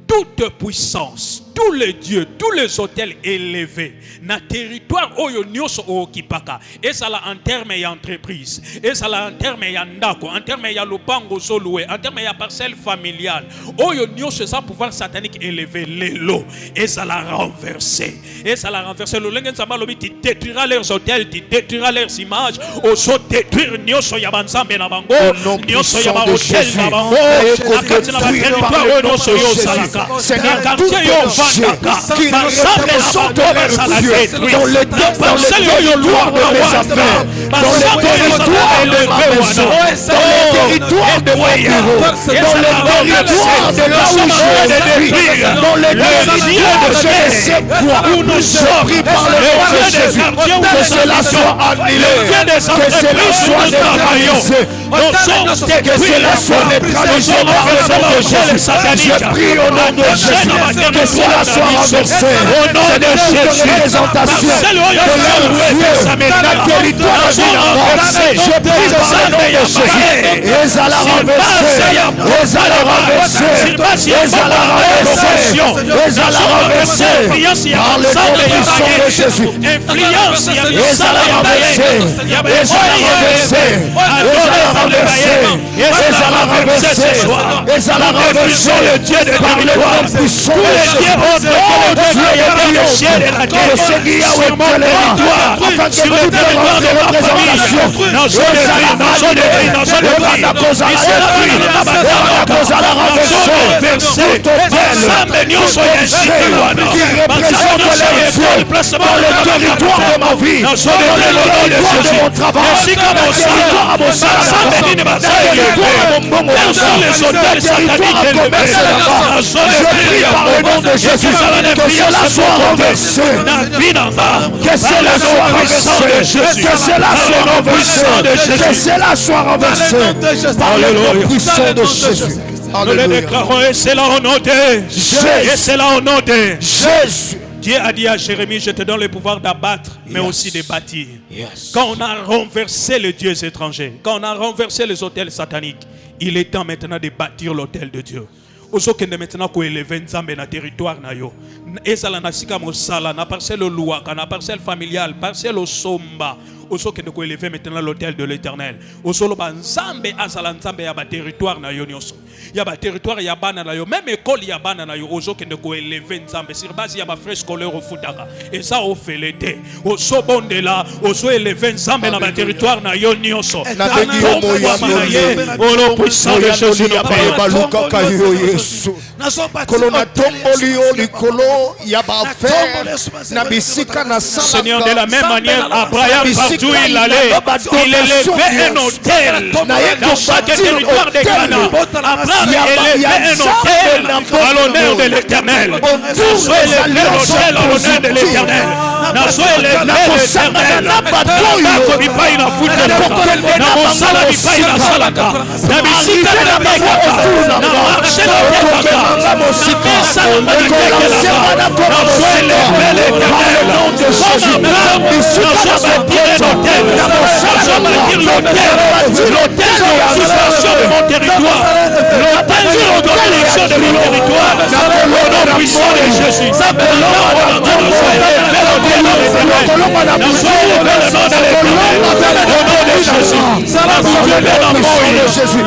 toute puissance, tous les dieux, tous les hôtels élevés, na territoire oyo nyoso okipaka, et ça là en termes d'entreprise, et ça là en termes d'andako, en termes de lupango soloé, en termes de parcelle familiale, oyo nyoso ça pouvoir satanique élevé les lots, et ça l'a renversé, et ça l'a renversé. Le lengen samba lobi tu détruiras leurs hôtels, tu détruiras leurs images, oso détruire nyoso ya banzambe na bango, nyoso ya ba hôtel na bango, akati na ba territoire oyo nyoso yo salaka. Seigneur, tout objet qui représente leur Dieu dans le territoire de mes affaires, dans le territoire de ma maison, dans le territoire de mon bureau, dans le territoire de là où je vis, dans le territoire de je ne sais quoi, où nous sommes pris par le nom de Jésus, que cela soit annulé, que cela soit neutralisé, que cela soit neutralisé par le nom de Jésus. Je prie au nom de Jésus, que cela soit renversé. Au nom de Jésus, représentation de leur Dieu, la territoire de Vinara. Je prie dans le nom de Jésus. Et à la renverser, et à la renverser, et à la renverser, et à la renverser, par le nom puissant de Jésus. Et à la renverser, et à la renverser, et à la renverser, et à la renverser, le Dieu de par le nom puissant de Jésus. Ce qui a sur mon territoire, afin que toute représentation dans le territoire de ma vie, dans le territoire de mon travail, dans le territoire à mon salaire, dans les hôtels sataniques élevés. Je prie par le nom de Jésus que cela soit renversé, que cela soit renversé, que cela soit renversé, que cela soit renversé par le nom puissant de Jésus. Nous le déclarons et c'est là au nom de Jésus. Et c'est là au nom de Jésus. Dieu a dit à Jérémie, je te donne le pouvoir d'abattre, mais aussi de bâtir. Quand on a renversé les dieux étrangers, quand on a renversé les hôtels sataniques, il est temps maintenant de bâtir l'hôtel de Dieu. Ozokende maintenant ko élever nzambe na territoire na yo. Ezala na sika mosala na parcelle louaka na parcelle familiale, parcelle somba. Ozokende ko élever maintenant l'hôtel de l'Éternel. Ozolo ba nzambe azala nzambe ya ba territoire na yo nyonso. Ya ba territoire ya bana na yo, même école ya bana na yo ozokende ko élever nzambe sur base ya ba frais scolaire au futaka. Et ça au felete. Osobondela, ozo élever nzambe na ba territoire na yo nyonso. Na bengi yo moya olo puissant de Jésus ya baluka kayo Yesu. Kolona tomboli yo likolo ya ba faire na bisika na sala. Seigneur, de la même manière, Abraham partout il allait, il élevait un hôtel dans chaque territoire de Canaan. Abraham élevait un hôtel à l'honneur de l'Éternel. Nous élevé l'hôtel à l'honneur de l'Éternel. Nous élevé l'Éternel. Nabako bipai na futa, na mosala bipai na salaka, na bisika na bekaka, na marché na bekaka, na mesa na bekaka. Nous élevé l'Éternel. Comme Abraham, l'hôtel de l'occupation de mon territoire, l'hôtel de l'organisation de mon territoire, au nom puissant de Jésus.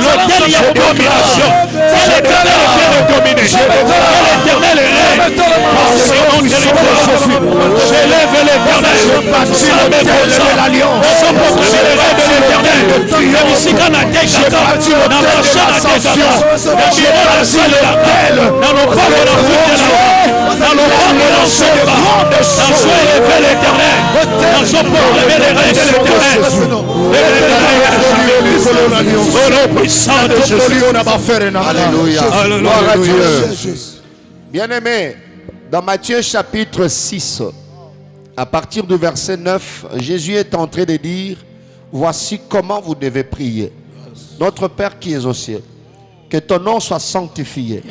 L'hôtel y a domination. L'Éternel vient de dominer. L'Éternel est règne. Sur mon territoire, j'élève l'Éternel. L'alliance. C'est le règne de l'Éternel. Alléluia. Gloire à Dieu. Bien-aimé, dans Matthieu chapitre 6, à partir du verset 9, Jésus est en train de dire, voici comment vous devez prier. Notre Père qui es aux cieux, que ton nom soit sanctifié.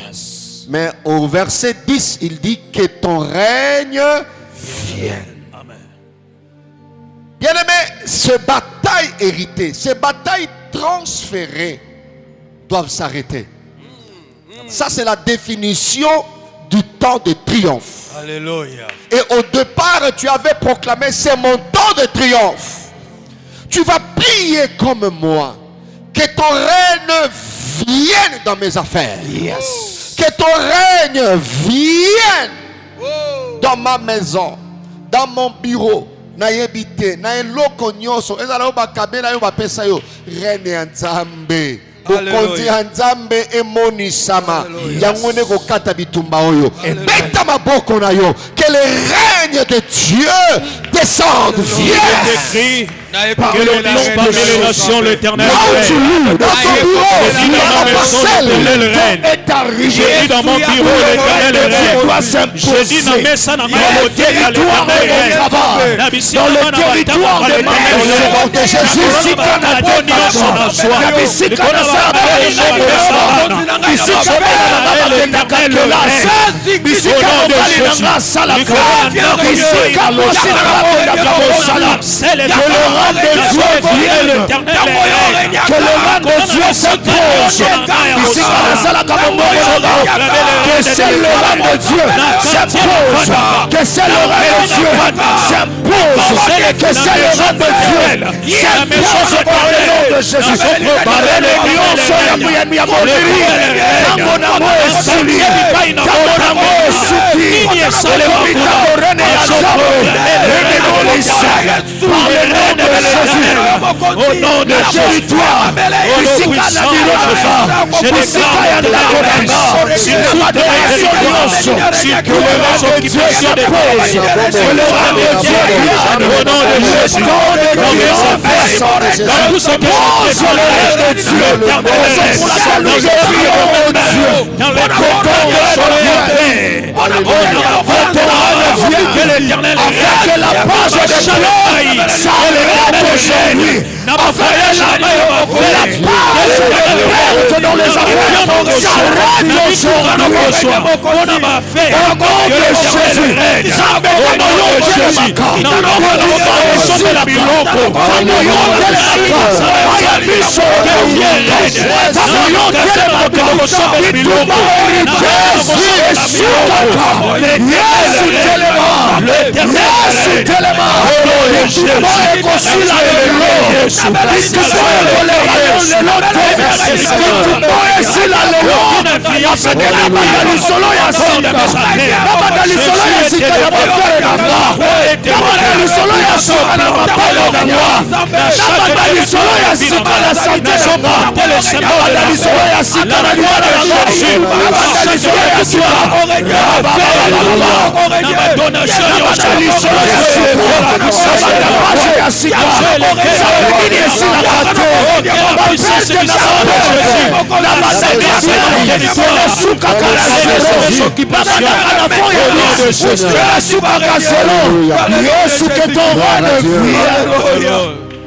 Mais au verset 10, il dit que ton règne vienne. Bien-aimés, ces batailles héritées, ces batailles transférées doivent s'arrêter. Ça, c'est la définition du temps de triomphe. Alléluia. Et au départ, tu avais proclamé, c'est mon temps de triomphe. Tu vas prier comme moi. Que ton règne vienne dans mes affaires. Yes. Que ton règne vienne dans ma maison, dans mon bureau. Na yebite, na eloko nyonso. Ezala yo bakabe na yo bapesa yo. Règne ya Nzambe. Bokonzi ya Nzambe emonisama. Yango ne kokata bitumba oyo. Beta maboko na yo. Que le règne de Dieu descende, vienne. Que le nom parmi les nations, l'Éternel règne. Dans ton bureau, l'Éternel règne. Je dis dans mon bureau, l'Éternel règne. Je dis dans mes sangs, dans ma beauté, l'Éternel règne. Dans le territoire de ma maison, de Jésus, ici qu'on a donné son joie. Ici qu'on a de Dieu vienne, que le règne de Dieu s'impose. Ici, que c'est le règne de Dieu s'impose. Que c'est le règne de Dieu s'impose. Que c'est le règne de Dieu s'impose par le nom de Jésus. Par les lions, sur la moyenne, à mon lit. Dans mon amour est souli. Dans mon amour est souli. Et le mita orene yazaro. Par le nom de Jésus, au nom de territoire, ici qu'à la ici qu'à la que le règne de Dieu s'impose, que le règne de Dieu vienne, au nom de Jésus, dans tout ce que je le règne de Dieu, pour laquelle nous prions au Dieu, que ton règne vienne, que l'Éternel afin que la page de Shalom s'arrête aujourd'hui, afin que la page de perte dans les affaires s'arrête aujourd'hui, au nom de Jésus,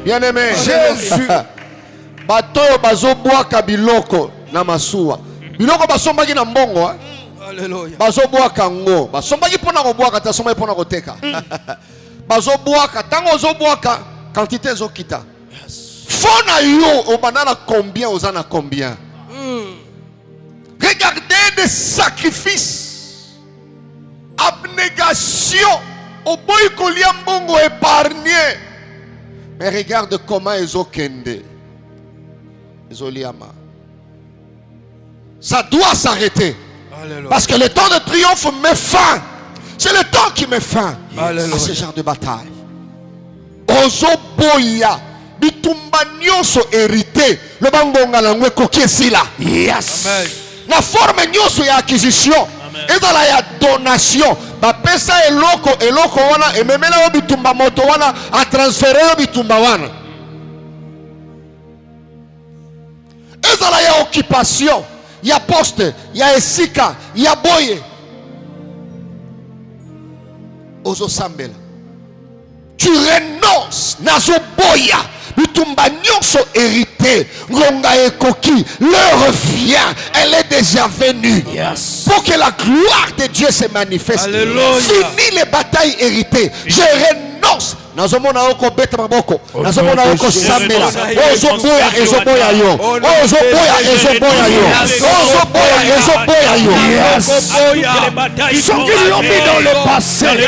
bien-aimé, Jésus, bato bazo boaka biloko na masuwa. Biloko basombaki na mbongo, bazo boaka ngo. Basombaki pona ko boaka ta sombaki pona ko teka. Bazo boaka, tango zo boaka, quantité zo kita. Fona yo obanana combien ozana combien. Regardez des sacrifices, abnégation, au boy kolia mbongo épargné. Mais regarde comment ils ont kende. Ils ont liama. Ça doit s'arrêter. Parce que le temps de triomphe met fin. C'est le temps qui met fin à ce genre de bataille. Ozo boya. Bitumba nyoso hérité. Le bangonga langwe kokiesi là. Yes. La forme nyoso ya acquisition. Et dans la donation. Bapesa eloko wana. Et même là bitumba moto wana. A transférer bitumba wana. Et dans la occupation. Il y a poste. Il y a esika. Il y a boye. Ozo sambela. Tu renonces. Nazo boya. Bitumba nyonso hérité. Ngonga ekoki. L'heure vient. Elle est déjà venue. Yes. pour que la gloire de Dieu se manifeste. Alléluia. Fini les batailles héritées. Je renonce. Nazomona oko beta maboko. Nazomona oko samela. Ozoboya ezoboya yo. Ozoboya ezoboya yo. Ozoboya ezoboya yo. Ils sont qui l'ont mis dans le passé. Je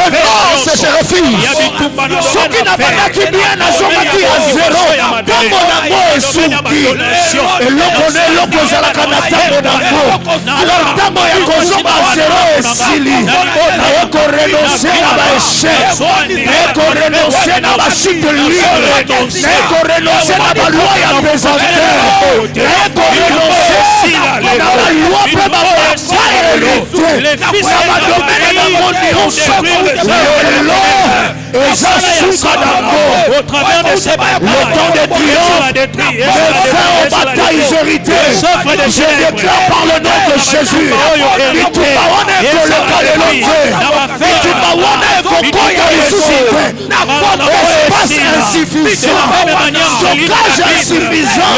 renonce et je refuse. Ceux qui n'ont pas qui bien à Zomaki à zéro. Tango nango esuki. Eloko ne eloko zalaka na tango nango. Alors tango ya kozomba à zéro esili. Eko renoncer à ma échec. Eko renoncer à ma chute libre. Eko renoncer à ma loi ya pesanteur. Eko renoncer à ma loi pour ma bataille héritée. Les fils Na ma domaine na mon nyonso. au travers de ces batailles, le temps de triomphe, je fais aux batailles héritées. Je déclare par le nom de Jésus. Espace insuffisant, stockage insuffisant,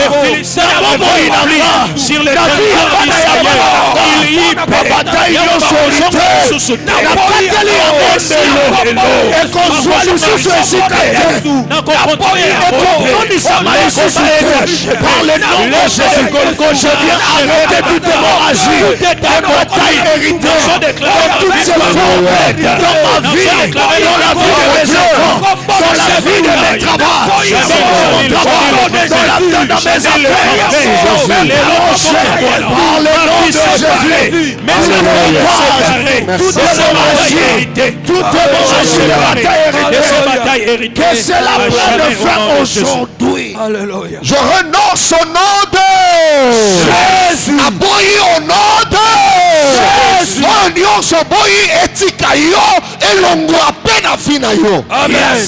sur les bataille et qu'on soit le sous par le nom de Jésus, je viens arrêter toute hémorragie, bataille héritée, toutes ces formes dans ma vie, dans la vie de mes enfants, dans la vie de mes travaux, dans mes affaires, par le nom de Jésus, toute hémorragie, bataille héritée, que c'est la pleine fin aujourd'hui. Alléluia. Je renonce au nom de Jésus. Aboyi au nom de Jésus. Nyonso boyi etika yo elongo apena fina yo. Amen.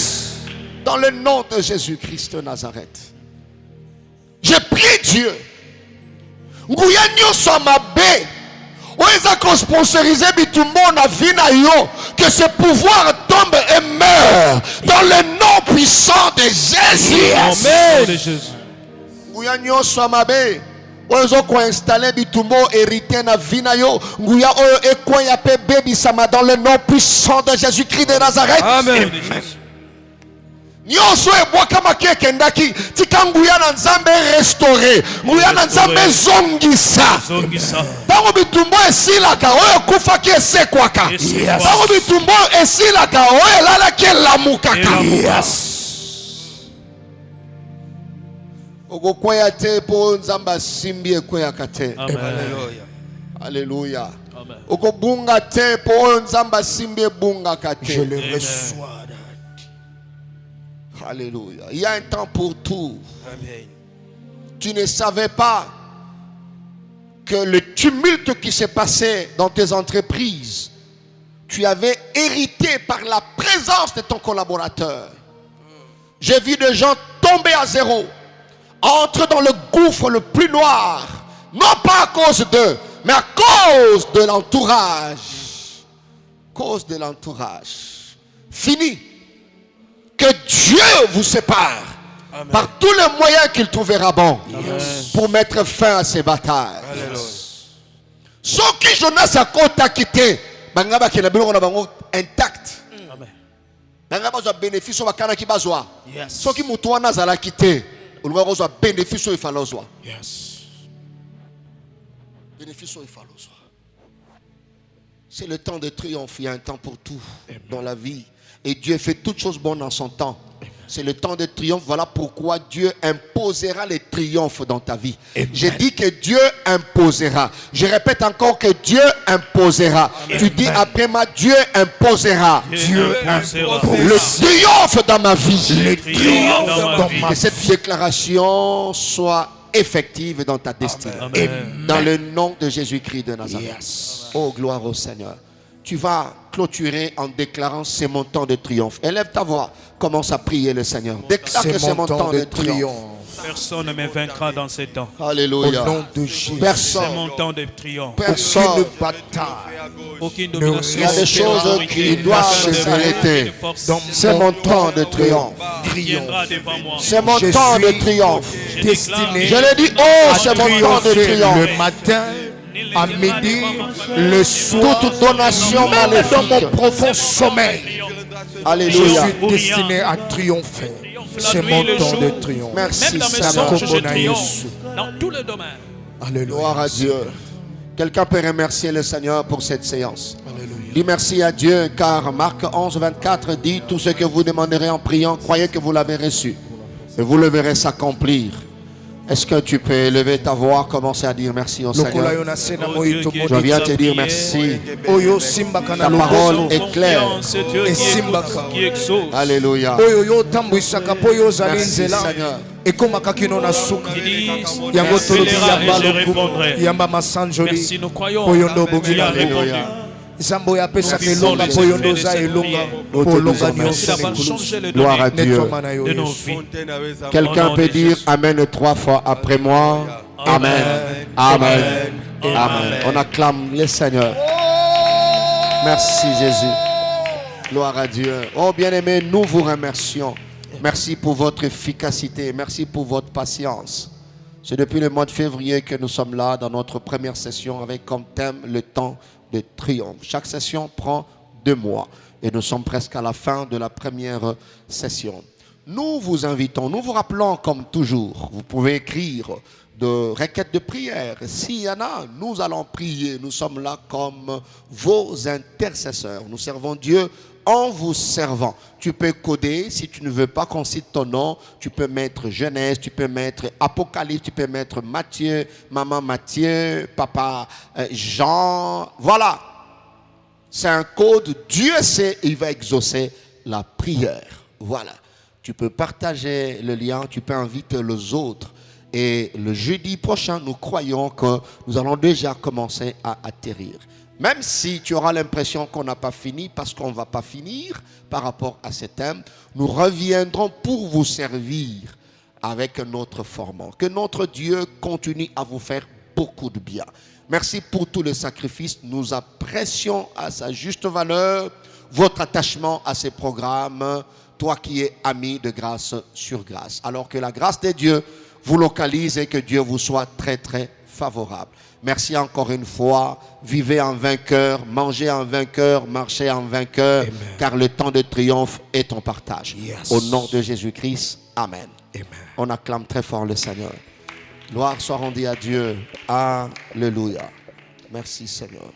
Dans le nom de Jésus-Christ de Nazareth. Je prie Dieu. Nguya nyonso mabe. Oeza ko sponsoriser bitumbo na vina yo, que ce pouvoir tombe et meurt dans le nom puissant de Jésus. Amen. Nguya nyonso mabe. Ozo ko installer bitumbo hérité na vina yo. Nguya oyo ekoya pe baby sama dans le nom puissant de Jésus-Christ de Nazareth. Amen. Nyonso ebwaka makeke ndaki tika nguya na nzambe restaurer. Nguya na nzambe zongisa. Tango bitumbo esilaka oyo kufaki esekwaka. Tango bitumbo esilaka oyo lalaki elamukaka. Ogokwaya te po nzamba simbi ekweyaka te. Alléluia. Alléluia. Okobunga te po nzamba simbi ebungaka te. Je le reçois. Alléluia. Il y a un temps pour tout. Amen. Tu ne savais pas que le tumulte qui s'est passé dans tes entreprises, tu avais hérité par la présence de ton collaborateur. J'ai vu des gens tomber à zéro, entrer dans le gouffre le plus noir, non pas à cause d'eux, mais à cause de l'entourage. Cause de l'entourage. Fini. Que Dieu vous sépare. Amen. Par tous les moyens qu'il trouvera bon. Yes. Pour mettre fin à ces batailles. Ce qui Jonas a quitté, bangaba qui n'a pas intact. Bangaba a bénéfice au bakana qui bazwa. Ce qui mutouana zala quitté, on va avoir bénéfice au ifalozwa. Yes. Bénéfice au ifalozwa. C'est le temps de triomphe. Il y a un temps pour tout. Amen. Dans la vie. Et Dieu fait toutes choses bonnes en son temps. C'est le temps de triomphe. Voilà pourquoi Dieu imposera les triomphes dans ta vie. Amen. J'ai dit que Dieu imposera. Je répète encore que Dieu imposera. Amen. Tu dis après moi, Dieu imposera. Dieu imposera. Le triomphe dans ma vie. Le triomphe dans ma vie. Que cette déclaration soit effective dans ta destinée. Amen. Dans le nom de Jésus-Christ de Nazareth. Yes. Oh, gloire au Seigneur. Tu vas clôturer en déclarant c'est mon temps de triomphe. Élève ta voix, commence à prier le Seigneur. Déclare que c'est mon temps de triomphe. Personne ne me vaincra dans ces temps. Au Alléluia. nom de Jésus. C'est Personne. mon temps de triomphe. Personne. Aucune bataille. Aucune Ne domination. Il y a des choses qui doivent s'arrêter. C'est mon temps de triomphe. Viendra devant moi. C'est mon Je temps de suis triomphe. destiné Je l'ai dit, oh, à c'est mon temps de triompher triomphe. le matin, à midi, le soir, Toute donation même dans maléfique. mon profond sommeil. Je Alléluia. suis destiné à triompher. C'est mon temps de triomphe. Merci Même dans mes Seigneur. songes, je Seigneur. triomphe. Dans tous les domaines. Alléluia. Gloire à Dieu. Quelqu'un peut remercier le Seigneur pour cette séance. Alléluia. Dis merci à Dieu car Marc 11, 24 dit tout ce que vous demanderez en priant, croyez que vous l'avez reçu et vous le verrez s'accomplir. Est-ce que tu peux élever ta voix, commencer à dire merci au Lokola Seigneur? yona sena Oh moyi Dieu to qui Je moni. viens te dire merci. Oyo simbaka na Ta parole lokoso. est claire. C'est Dieu Et qui Simbaka. écoute, qui exauce. Alléluia. Oyo yo tambwisaka po yo ozali Merci nzela Seigneur. ekomaka kino na suka Qui dit, yango tolobi accélérera et yamba je lokumu répondrai. yamba masanjoli Merci, nous croyons. oyo ndo Tu as obongila répondu. Alléluia. nzambe oyo apesaka Nous elonga visons po yo les ndo effets oza de cette elonga prière. po Nous te olonga disons nyonso Merci na d'avoir ekulusu changé le Gloire à données Dieu. netwama na yo de nos yesu vies. Au Quelqu'un nom peut de dire Jésus. Amen 3 fois après moi. Amen. Amen. Amen. On acclame le Seigneur. Merci Jésus. Gloire à Dieu. Oh bien-aimés, nous vous remercions. Merci pour votre efficacité. Merci pour votre patience. C'est depuis le mois de février que nous sommes là dans notre première session avec comme thème le temps de triomphe. Chaque session prend 2 mois et nous sommes presque à la fin de la première session. Nous vous invitons, nous vous rappelons comme toujours, vous pouvez écrire de requêtes de prière. S'il y en a, nous allons prier. Nous sommes là comme vos intercesseurs. Nous servons Dieu en vous servant. Tu peux coder, si tu ne veux pas qu'on cite ton nom, tu peux mettre Genèse, tu peux mettre Apocalypse, tu peux mettre Matthieu, maman Matthieu, papa Jean. Voilà. C'est un code. Dieu sait, il va exaucer la prière. Voilà. Tu peux partager le lien, tu peux inviter les autres. Et le jeudi prochain, nous croyons que nous allons déjà commencer à atterrir. Même si tu auras l'impression qu'on n'a pas fini, parce qu'on ne va pas finir par rapport à ce thème, nous reviendrons pour vous servir avec notre format. Que notre Dieu continue à vous faire beaucoup de bien. Merci pour tous les sacrifices. Nous apprécions à sa juste valeur votre attachement à ces programmes, toi qui es ami de grâce sur grâce. Alors que la grâce de Dieu vous localise et que Dieu vous soit très très favorable. Merci encore une fois. Vivez en vainqueur, mangez en vainqueur, marchez en vainqueur, Amen. car le temps de triomphe est en partage. Yes. Au nom de Jésus-Christ, Amen. Amen. On acclame très fort le Seigneur. Gloire soit rendue à Dieu. Alléluia. Merci Seigneur.